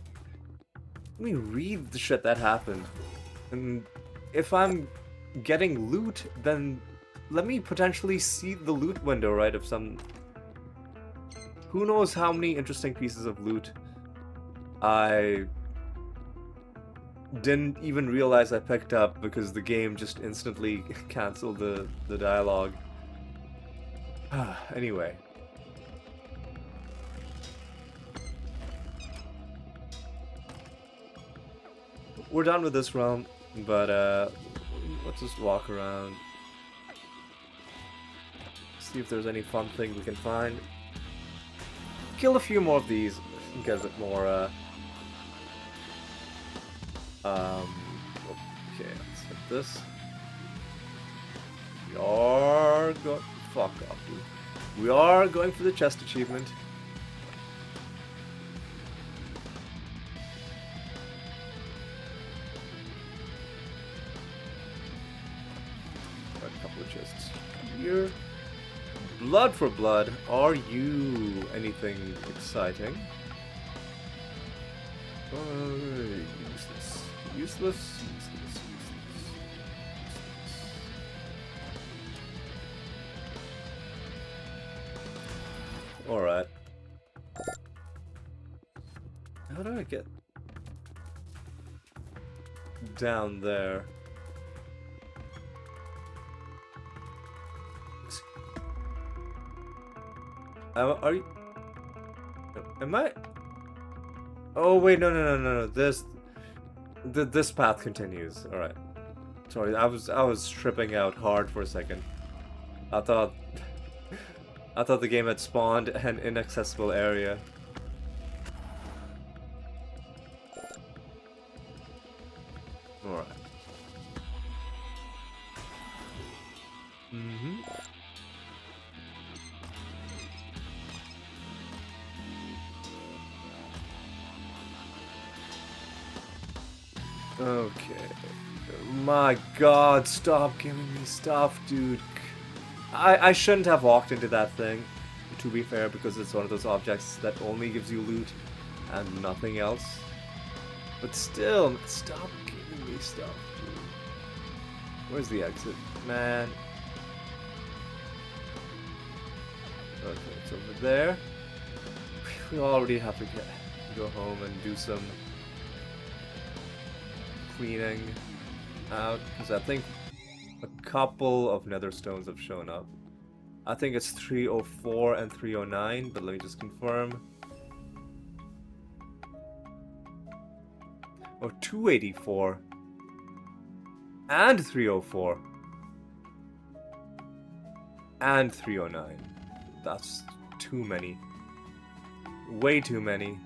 the shit that happened. And if I'm getting loot, then let me potentially see the loot window, right? Of some... Who knows how many interesting pieces of loot I didn't even realize I picked up because the game just instantly canceled the dialogue. Anyway. We're done with this realm, but let's just walk around. See if there's any fun thing we can find. Kill a few more of these, get a bit more, okay, let's hit this. We are going... Fuck off, dude. We are going for the chest achievement. Got a couple of chests here. Blood for blood. Are you anything exciting? Useless. Useless. Alright. How do I get down there? Are you... Am I... Oh wait, no. This path continues. All right. Sorry, I was tripping out hard for a second. I thought the game had spawned an inaccessible area. All right. Okay. My god, stop giving me stuff, dude. I shouldn't have walked into that thing, to be fair, because it's one of those objects that only gives you loot and nothing else. But still, stop giving me stuff, dude. Where's the exit? Man. Okay, it's over there. We already have to go home and do some cleaning out, because I think a couple of nether stones have shown up. I think it's 304 and 309, but let me just confirm. Or 284 and 304 and 309. That's too many. Way too many.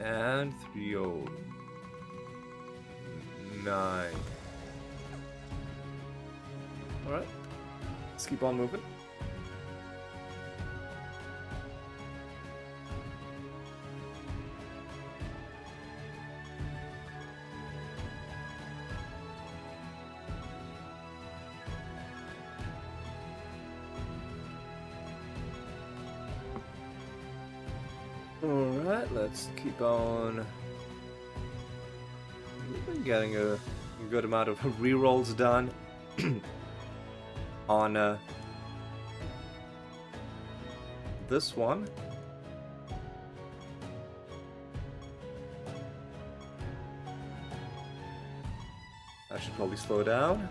And 309. Alright. Let's keep on moving. Alright, let's keep on. We've been getting a good amount of rerolls done on this one. I should probably slow down.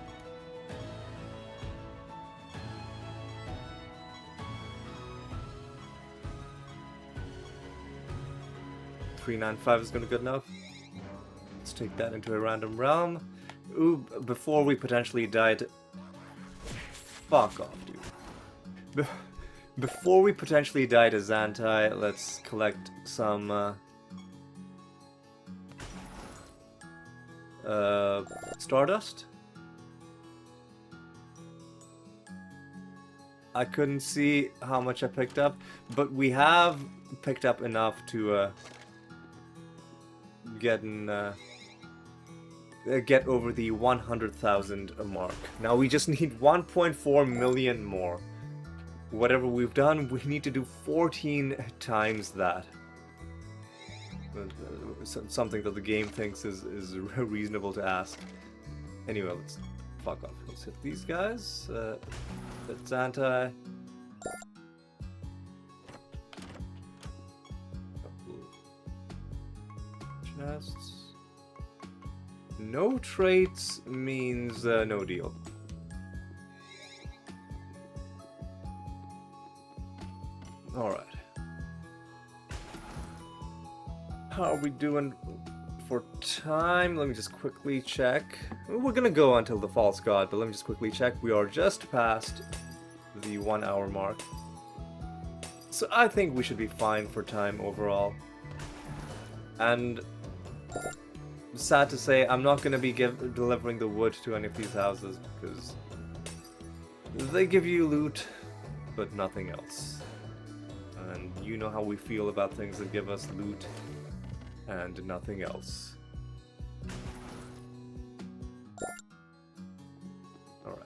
395 is gonna be good enough. Let's take that into a random realm. Ooh, before we potentially die to... Fuck off, dude. Before we potentially die to Xantai, let's collect some... Stardust? I couldn't see how much I picked up, but we have picked up enough to get over the 100,000 mark. Now we just need 1.4 million more. Whatever we've done, we need to do 14 times that. Something that the game thinks is reasonable to ask. Anyway, let's fuck off. Let's hit these guys. That's anti. Chests. No traits means no deal. Alright. How are we doing for time? Let me just quickly check. We're gonna go until the false god, but let me just quickly check. We are just past the 1 hour mark. So I think we should be fine for time overall. And sad to say, I'm not gonna be delivering the wood to any of these houses because they give you loot, but nothing else. And you know how we feel about things that give us loot and nothing else. Alright.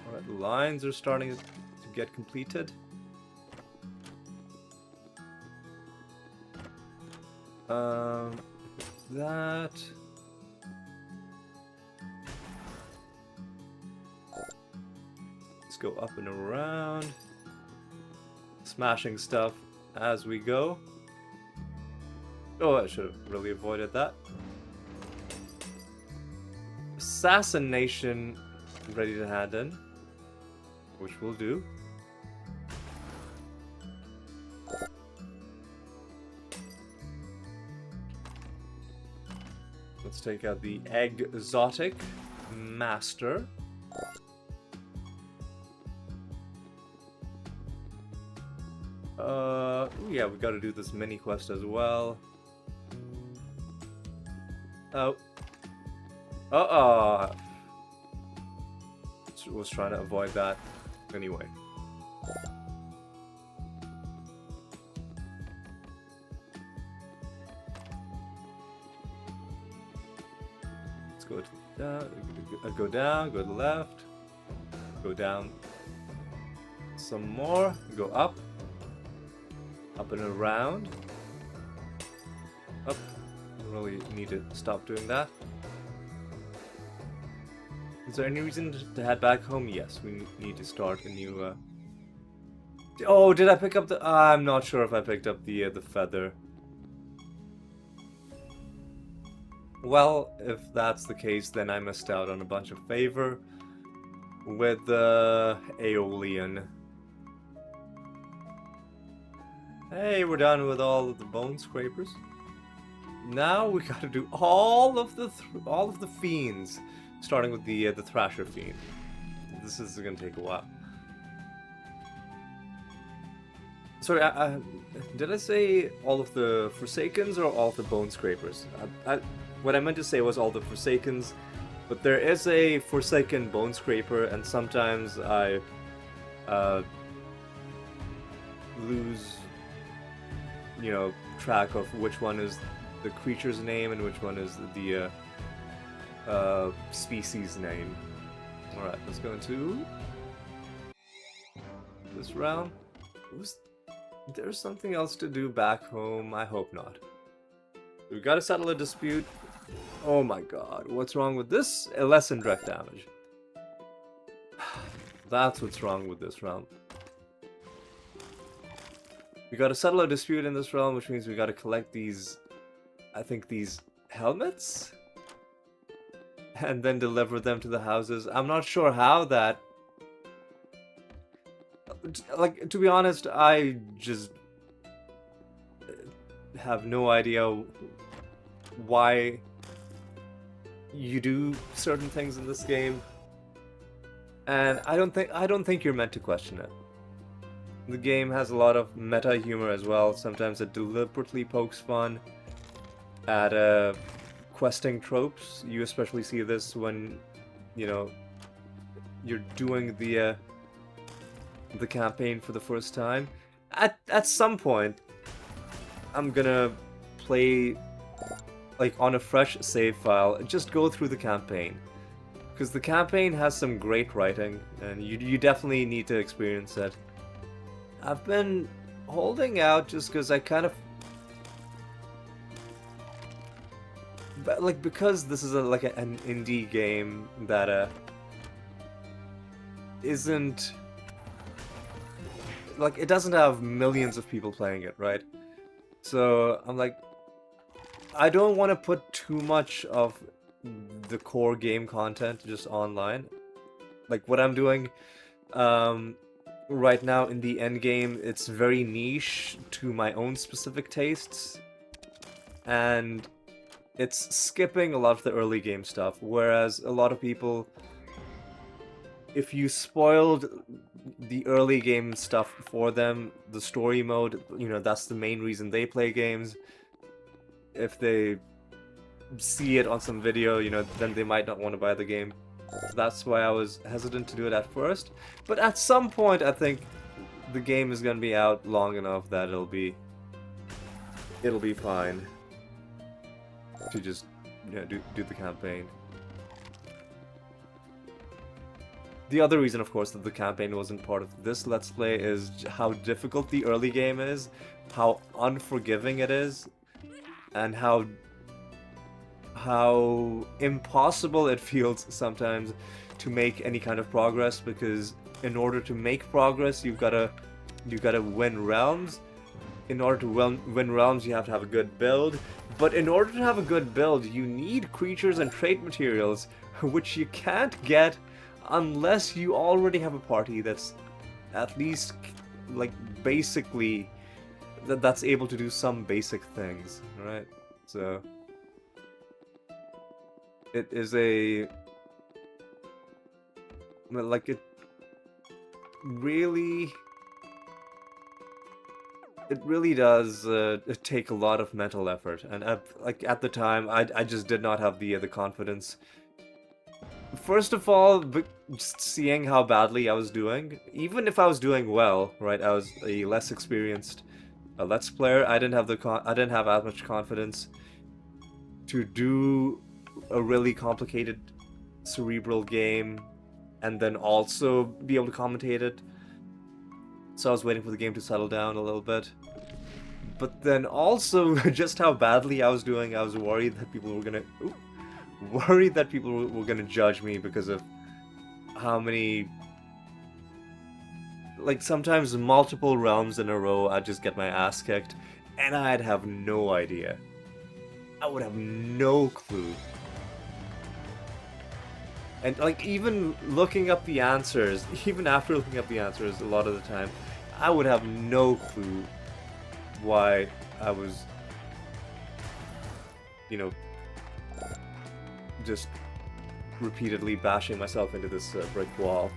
Alright, the lines are starting to get completed. That... Let's go up and around, smashing stuff as we go. Oh, I should have really avoided that. Assassination ready to hand in, which we'll do. Let's take out the exotic master. Yeah, we gotta do this mini quest as well. Oh. Was trying to avoid that. Anyway. Let's go down, go to the left, go down some more, go up and around. Up. Really need to stop doing that. Is there any reason to head back home? Yes, we need to start a new. Oh, did I pick up the? I'm not sure if I picked up the feather. Well, if that's the case, then I missed out on a bunch of favor with Aeolian. Hey, we're done with all of the bone scrapers. Now we gotta do all of the fiends, starting with the Thrasher fiend. This is gonna take a while. Sorry, did I say all of the Forsakens or all of the bone scrapers? What I meant to say was all the Forsakens, but there is a Forsaken bone scraper, and sometimes I lose, you know, track of which one is the creature's name and which one is the species name. Alright, let's go into this round. There's something else to do back home? I hope not. We've got to settle a dispute. Oh my god, what's wrong with this? Less in direct damage. That's what's wrong with this round. We gotta settle a dispute in this realm, which means we gotta collect these, I think these helmets? and then deliver them to the houses. I'm not sure how that... Like, to be honest, I just have no idea why you do certain things in this game, and I don't think you're meant to question it. The game has a lot of meta humor as well. Sometimes it deliberately pokes fun at questing tropes. You especially see this when, you know, you're doing the campaign for the first time. At some point, I'm gonna play like on a fresh save file, just go through the campaign, because the campaign has some great writing, and you definitely need to experience it. I've been holding out just because I kind of... But like, because this is an indie game that isn't... Like, it doesn't have millions of people playing it, right? So I'm like, I don't want to put too much of the core game content just online. Like, what I'm doing right now in the end game, it's very niche to my own specific tastes, and it's skipping a lot of the early game stuff, whereas a lot of people, if you spoiled the early game stuff for them, the story mode, you know, that's the main reason they play games. If they see it on some video, you know, then they might not want to buy the game. That's why I was hesitant to do it at first. But at some point, I think the game is gonna be out long enough that it'll be fine to just, you know, do the campaign. The other reason, of course, that the campaign wasn't part of this Let's Play is how difficult the early game is, how unforgiving it is, and how impossible it feels sometimes to make any kind of progress, because in order to make progress, you've gotta win realms. In order to win realms, you have to have a good build. But in order to have a good build, you need creatures and trait materials, which you can't get unless you already have a party that's at least, like, basically, that's able to do some basic things, right? So it is a... like, it really does take a lot of mental effort, and like, at the time, I just did not have the confidence. First of all, just seeing how badly I was doing, even if I was doing well, right? I was a less experienced Let's Player. I didn't have as much confidence to do a really complicated cerebral game and then also be able to commentate it. So I was waiting for the game to settle down a little bit. But then also, just how badly I was doing, I was worried that people were gonna... judge me because of how many... Like, sometimes multiple realms in a row, I'd just get my ass kicked, and I'd have no idea. I would have no clue. And, like, even looking up the answers, even after looking up the answers a lot of the time, I would have no clue why I was, you know, just repeatedly bashing myself into this brick wall.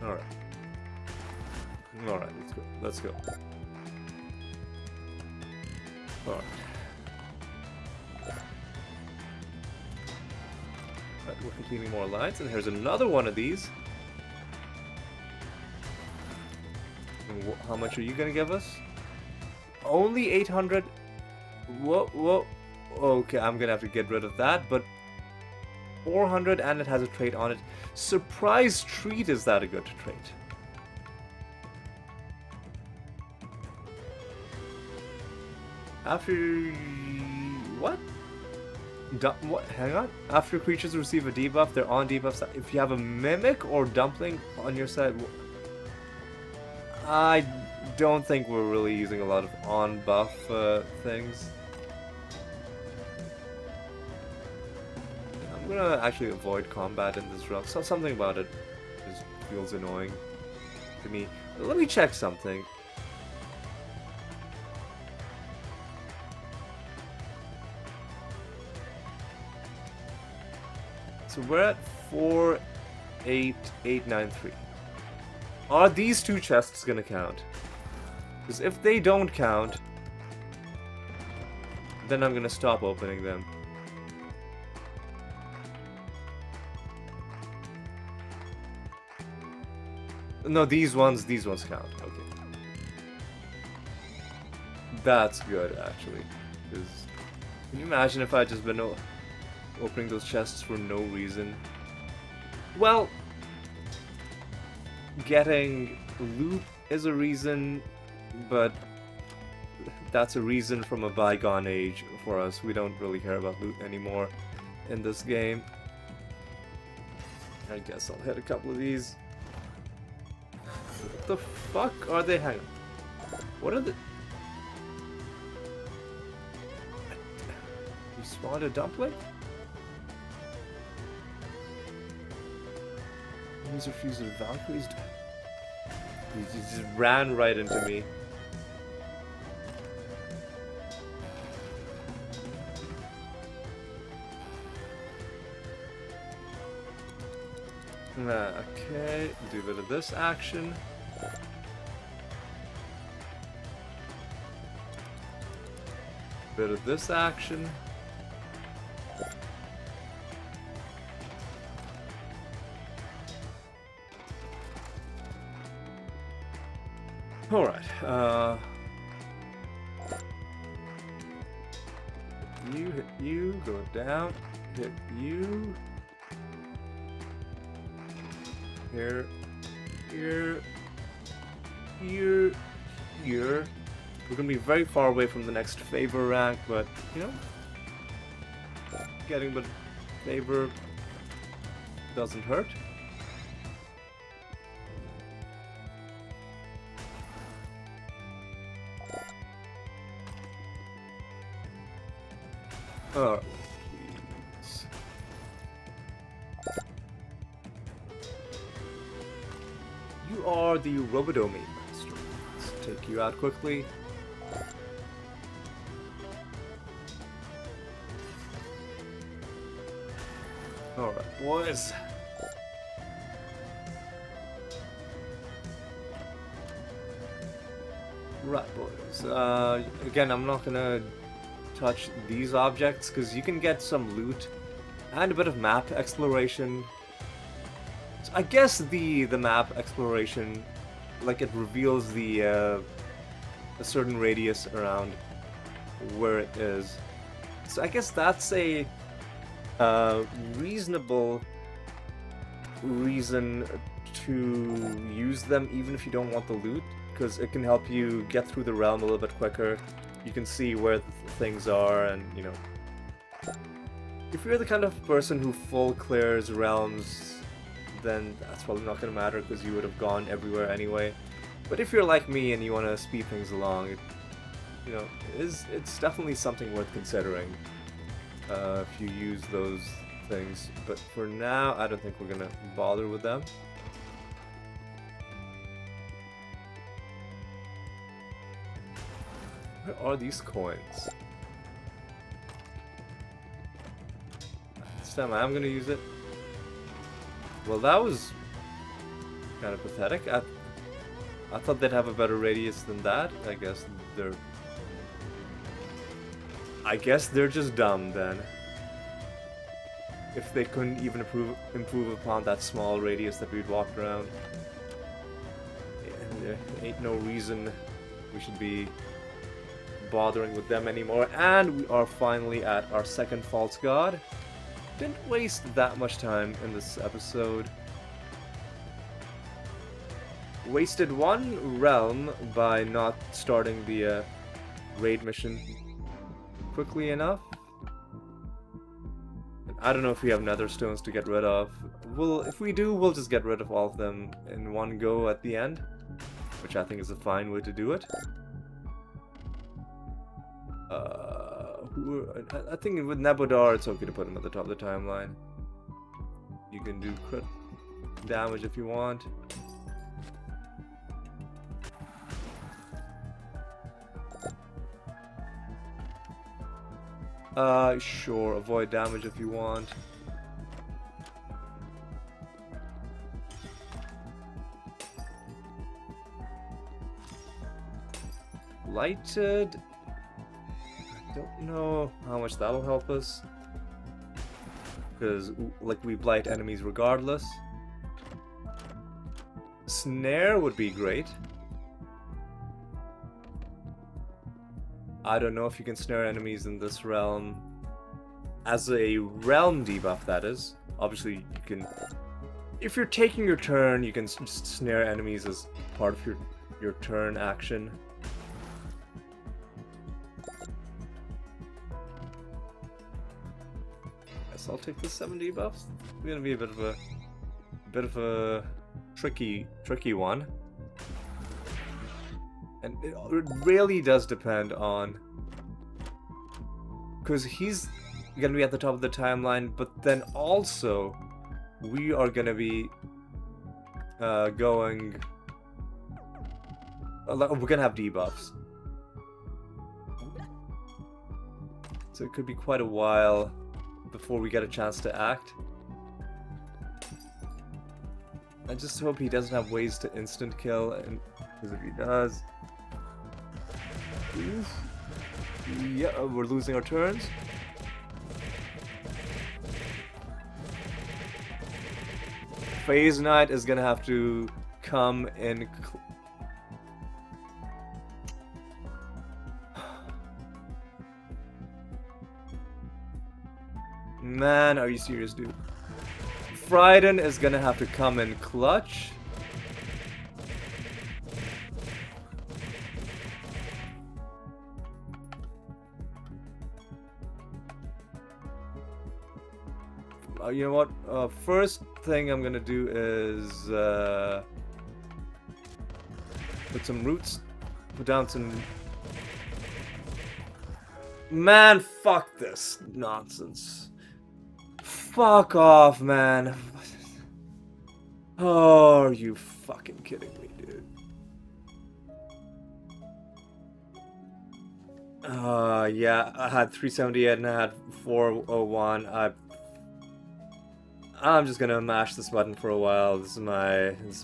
Alright. Alright, let's go. Let's go. Alright. We're completing more lines, and here's another one of these. And how much are you gonna give us? Only 800? Whoa. Okay, I'm gonna have to get rid of that, but 400, and it has a trait on it. Surprise treat, is that a good trait? After... what? What? Hang on. After creatures receive a debuff, they're on debuffs. If you have a mimic or dumpling on your side... I don't think we're really using a lot of on buff things. gonna actually avoid combat in this realm. So something about it just feels annoying to me. Let me check something. So we're at 48893. Are these two chests gonna count? Because if they don't count, then I'm gonna stop opening them. No, these ones count. Okay. That's good, actually. Because can you imagine if I just been opening those chests for no reason? Well, getting loot is a reason, but that's a reason from a bygone age for us. We don't really care about loot anymore in this game. I guess I'll hit a couple of these. What the fuck are they? Hang on. What are the... You spawned a dumpling? User fused with Valkyries. He just ran right into me. Okay, do a bit of this action. Bit of this action. Alright, you hit you, go down, hit you. Here, here, here, here. We're gonna be very far away from the next favor rank, but, you know, getting a bit of favor doesn't hurt. Oh, please. You are the Robodomi master. Let's take you out quickly. Alright, boys. Right, boys. Again, I'm not gonna touch these objects because you can get some loot and a bit of map exploration. So I guess the map exploration, like, it reveals the a certain radius around where it is. So I guess that's a reasonable reason to use them even if you don't want the loot, because it can help you get through the realm a little bit quicker. You can see where things are, and, you know, if you're the kind of person who full clears realms, then that's probably not going to matter because you would have gone everywhere anyway. But if you're like me and you want to speed things along, you know, it's definitely something worth considering if you use those things. But for now, I don't think we're going to bother with them. Where are these coins? This time I am going to use it. Well, that was kind of pathetic. I thought they'd have a better radius than that. I guess they're just dumb then. If they couldn't even improve upon that small radius that we'd walked around. And there ain't no reason we should be bothering with them anymore. And we are finally at our second false god. Didn't waste that much time in this episode. Wasted one realm by not starting the raid mission quickly enough. And I don't know if we have nether stones to get rid of. If we do, we'll just get rid of all of them in one go at the end, which I think is a fine way to do it. I think with Nebodar, it's okay to put him at the top of the timeline. You can do crit damage if you want. Sure, avoid damage if you want. Lighted. I don't know how much that'll help us. Because, like, we blight enemies regardless. Snare would be great. I don't know if you can snare enemies in this realm. As a realm debuff, that is. Obviously, you can... If you're taking your turn, you can just snare enemies as part of your turn action. Guess I'll take the 7 debuffs. It's gonna be a bit of a tricky one. And it really does depend on... Because he's gonna be at the top of the timeline, but then also we are gonna be going... We're gonna have debuffs. So it could be quite a while before we get a chance to act. I just hope he doesn't have ways to instant kill, and because if he does... Oof. Yeah, we're losing our turns. Phase Knight is gonna have to come in. Man, are you serious, dude? Fryden is gonna have to come in clutch. You know what? First thing I'm gonna do is put some roots, put down some... Man, fuck this nonsense. Fuck off, man. Oh, are you fucking kidding me, dude? Yeah, I had 378 and I had 401. I'm just gonna mash this button for a while. This is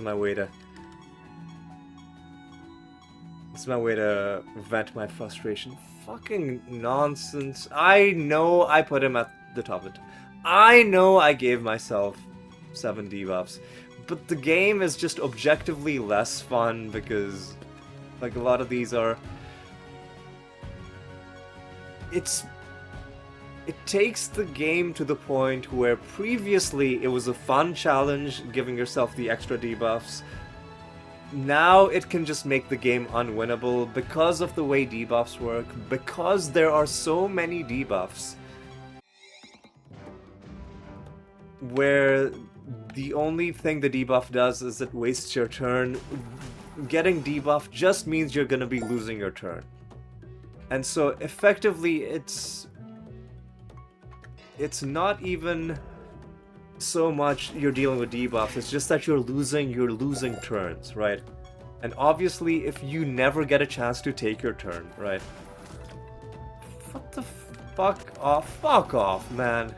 my way to vent my frustration. Fucking nonsense. I know I put him at the top of it. I know I gave myself 7 debuffs, but the game is just objectively less fun because, like, a lot of these are... It takes the game to the point where previously it was a fun challenge, giving yourself the extra debuffs. Now it can just make the game unwinnable because of the way debuffs work, because there are so many debuffs where the only thing the debuff does is it wastes your turn. Getting debuffed just means you're gonna be losing your turn. And so effectively it's not even so much you're dealing with debuffs, it's just that you're losing turns, right? And obviously if you never get a chance to take your turn, right? What the fuck off? Fuck off, man.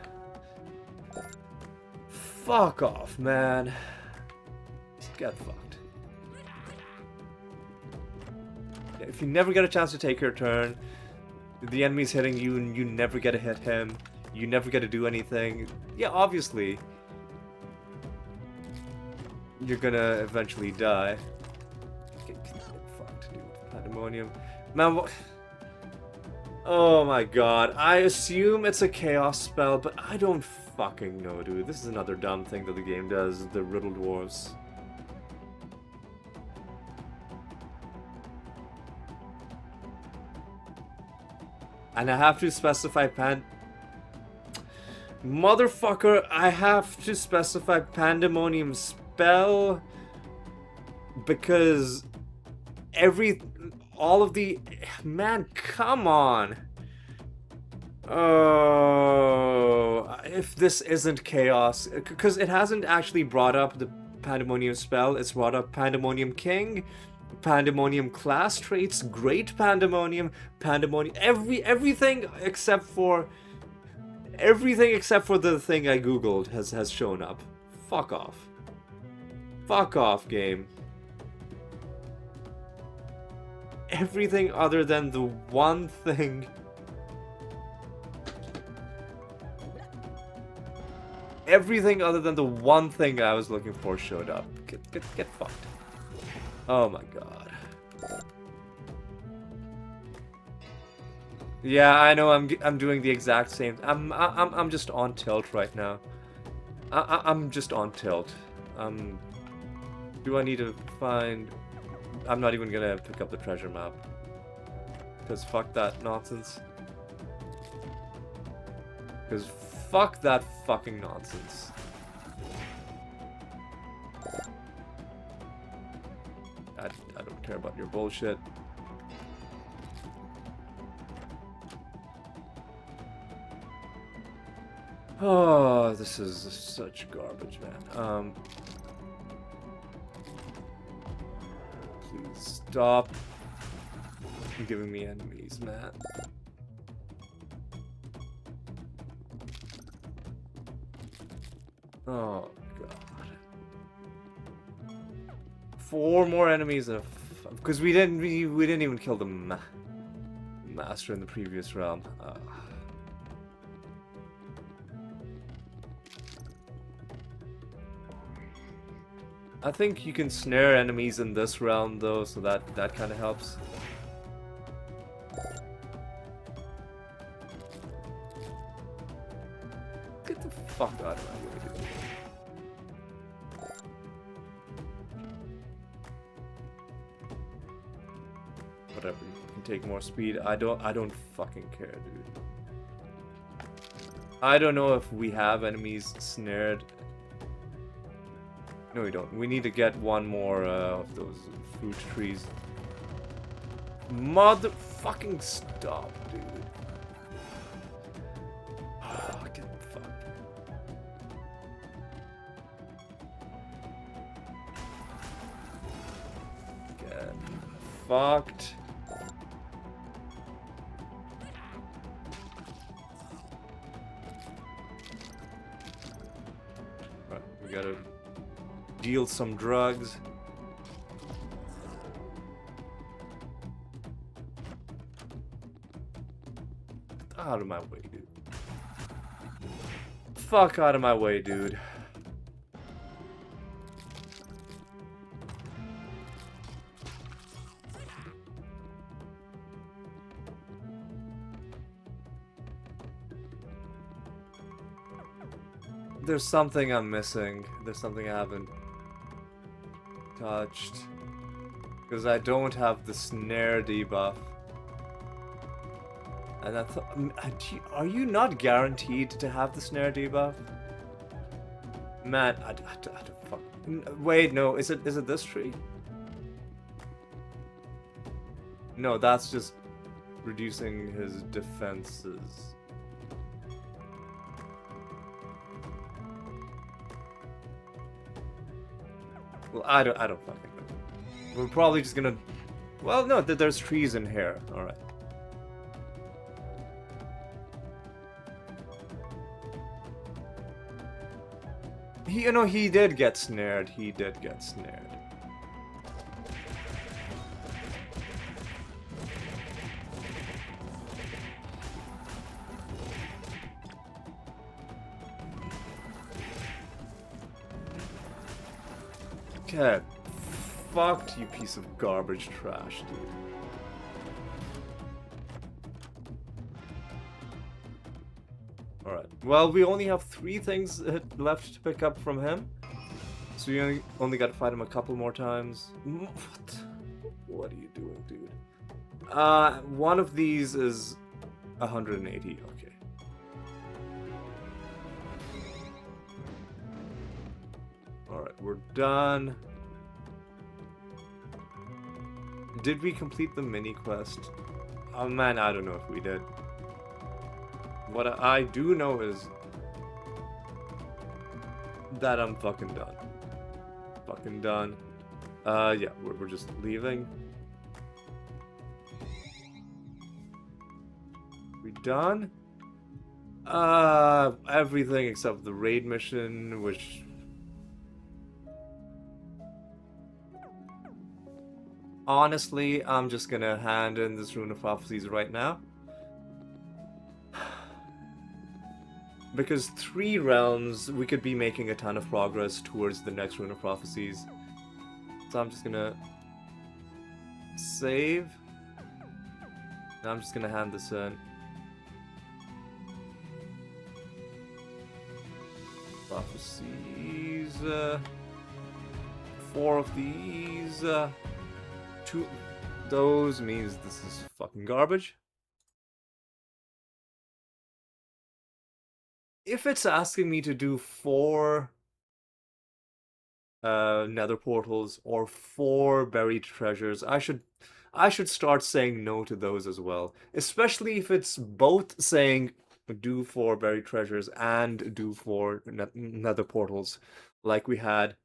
Fuck off, man. Just get fucked. Yeah, if you never get a chance to take your turn, the enemy's hitting you and you never get to hit him, you never get to do anything, yeah, obviously you're gonna eventually die. Get fucked, dude. Pandemonium. Man, what? Oh my god. I assume it's a chaos spell, but I don't fucking know, dude. This is another dumb thing that the game does, the Riddle Dwarves. And I have to specify Motherfucker, I have to specify Pandemonium spell because all of the... Man, come on. Oh, if this isn't chaos, because it hasn't actually brought up the Pandemonium spell, it's brought up Pandemonium King, Pandemonium class traits, Great Pandemonium, Pandemonium, everything except for the thing I googled has shown up. Fuck off. Fuck off, game. Everything other than the one thing. Everything other than the one thing I was looking for showed up. Get fucked. Oh my god. Yeah, I know. I'm doing the exact same. I'm just on tilt right now. I'm just on tilt. Do I need to find? I'm not even gonna pick up the treasure map. Cause fuck that nonsense. Cause fuck that fucking nonsense. I don't care about your bullshit. Oh, this is such garbage, man. Please stop giving me enemies, man. Oh god. 4 more enemies and because we didn't even kill the master in the previous round. I think you can snare enemies in this round though, so that kind of helps. Get the fuck out of my way, dude. Whatever, you can take more speed. I don't fucking care, dude. I don't know if we have enemies snared. No, we don't. We need to get one more of those fruit trees. Motherfucking stop, dude. Oh, get fucked. Get fucked. Right, we gotta deal some drugs. Out of my way, dude. Fuck out of my way, dude. There's something I'm missing. There's something I haven't touched. Because I don't have the snare debuff. And I thought, are you not guaranteed to have the snare debuff? Man, I don't fuck. Wait, no, is it this tree? No, that's just reducing his defenses. Well, I don't fucking know. We're probably just gonna. Well, no, there's trees in here. All right. He did get snared. He did get snared. Get fucked, you piece of garbage trash, dude. Alright, well, we only have 3 things left to pick up from him. So we only got to fight him a couple more times. What are you doing, dude? One of these is 180, okay. Alright, we're done. Did we complete the mini quest? Oh man, I don't know if we did. What I do know is that I'm fucking done. Fucking done. Yeah, we're just leaving. We done? Everything except the raid mission, which... Honestly, I'm just gonna hand in this Rune of Prophecies right now. Because 3 realms, we could be making a ton of progress towards the next Rune of Prophecies. So I'm just gonna... save. Now I'm just gonna hand this in. Prophecies, 4 of these, 2 those means this is fucking garbage. If it's asking me to do 4 nether portals or 4 buried treasures, I should start saying no to those as well. Especially if it's both saying do 4 buried treasures and do 4 nether portals, like we had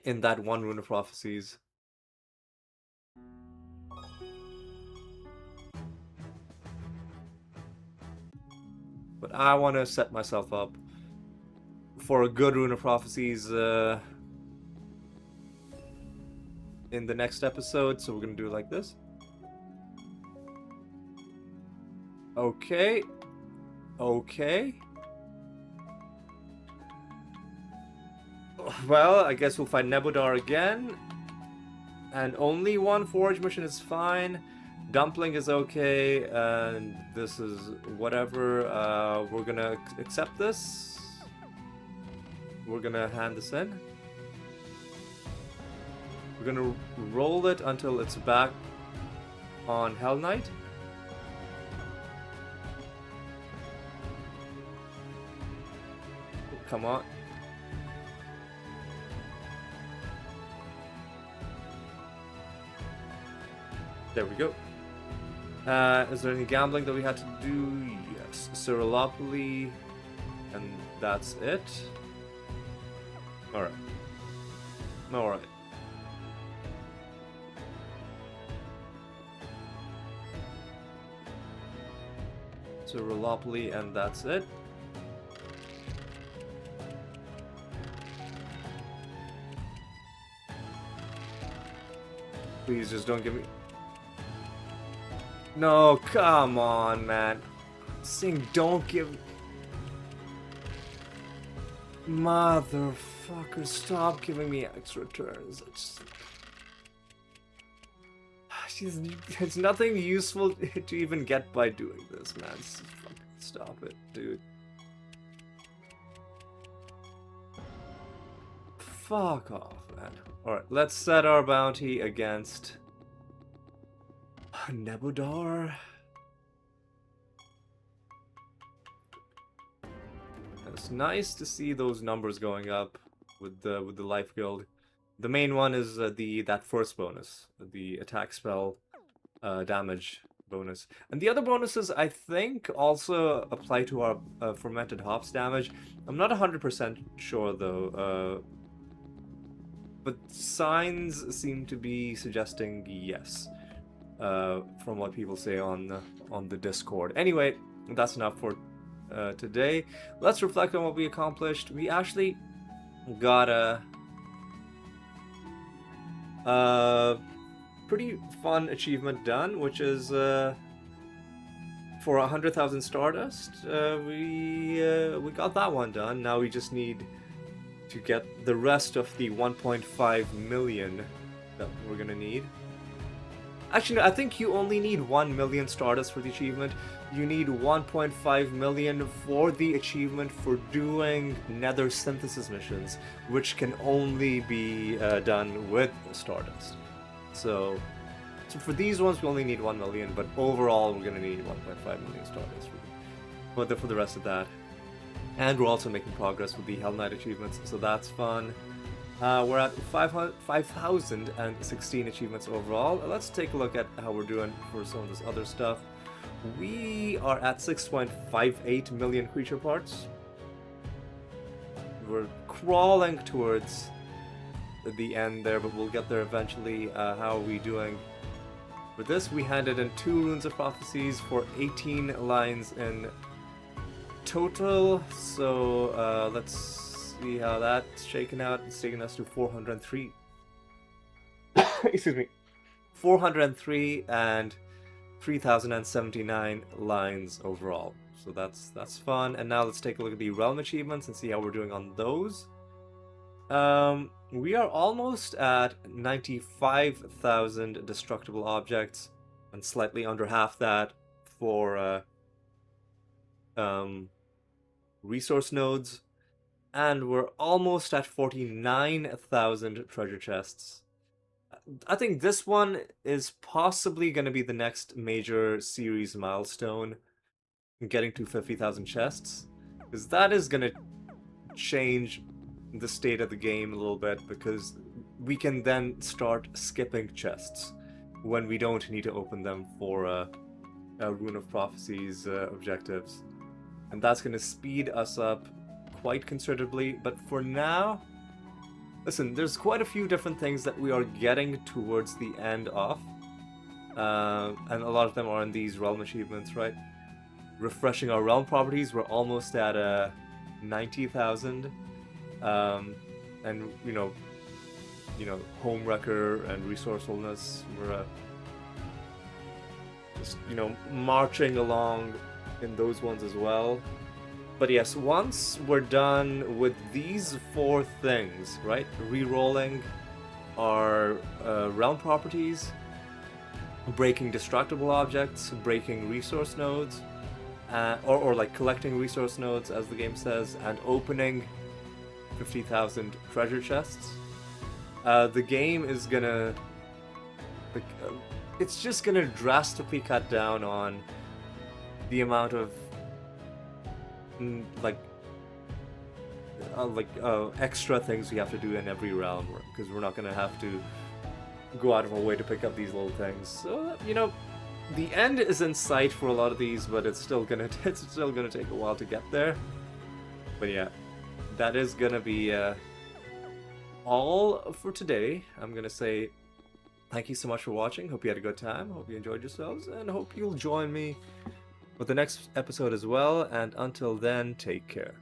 in that one Rune of Prophecies. But I want to set myself up for a good Rune of Prophecies in the next episode, so we're gonna do it like this. Okay. Okay. Well, I guess we'll fight Nebudar again. And only 1 forge mission is fine. Dumpling is okay, and this is whatever. We're gonna accept this. We're gonna hand this in. We're gonna roll it until it's back on Hell Knight. Come on. There we go. Is there any gambling that we had to do? Yes. Siralim, and that's it. Alright. Alright. Siralim, and that's it. Please just don't give me... No, come on, man. Saying don't give... Motherfucker, stop giving me extra turns. There's nothing useful to even get by doing this, man. Just fucking stop it, dude. Fuck off, man. Alright, let's set our bounty against... Nebudar. It's nice to see those numbers going up with the life guild. The main one is that first bonus, the attack spell damage bonus, and the other bonuses I think also apply to our fermented hops damage. I'm not 100% sure though, but signs seem to be suggesting yes. From what people say on the Discord. Anyway, that's enough for today. Let's reflect on what we accomplished. We actually got a pretty fun achievement done, which is for 100,000 Stardust. We got that one done. Now we just need to get the rest of the 1.5 million that we're gonna need. Actually, no, I think you only need 1 million Stardust for the achievement. You need 1.5 million for the achievement for doing Nether Synthesis missions, which can only be done with Stardust. So for these ones, we only need 1 million, but overall, we're going to need 1.5 million Stardust for the rest of that. And we're also making progress with the Hell Knight achievements, so that's fun. We're at 5,016 achievements overall. Let's take a look at how we're doing for some of this other stuff. We are at 6.58 million creature parts. We're crawling towards the end there, but we'll get there eventually. How are we doing? For this, we handed in 2 Runes of Prophecies for 18 lines in total. So let's see how that's shaken out. It's taken us to 403. Excuse me. 403 and 3,079 lines overall. So that's fun. And now let's take a look at the realm achievements and see how we're doing on those. We are almost at 95,000 destructible objects and slightly under half that for resource nodes, and we're almost at 49,000 treasure chests. I think this one is possibly going to be the next major series milestone, getting to 50,000 chests, because that is going to change the state of the game a little bit, because we can then start skipping chests when we don't need to open them for Rune of Prophecies objectives, and that's going to speed us up quite considerably. But for now, listen, there's quite a few different things that we are getting towards the end of, and a lot of them are in these realm achievements, right? Refreshing our realm properties, we're almost at 90,000, and you know, home wrecker and resourcefulness, we're just marching along in those ones as well. But yes, once we're done with these 4 things, right? Rerolling our realm properties, breaking destructible objects, breaking resource nodes, or like collecting resource nodes, as the game says, and opening 50,000 treasure chests. The game is gonna, it's just gonna drastically cut down on the amount of extra things we have to do in every realm, because we're not gonna have to go out of our way to pick up these little things. So the end is in sight for a lot of these, but it's still gonna take a while to get there. But yeah, that is gonna be all for today. I'm gonna say thank you so much for watching. Hope you had a good time. Hope you enjoyed yourselves, and hope you'll join me with the next episode as well. And until then, take care.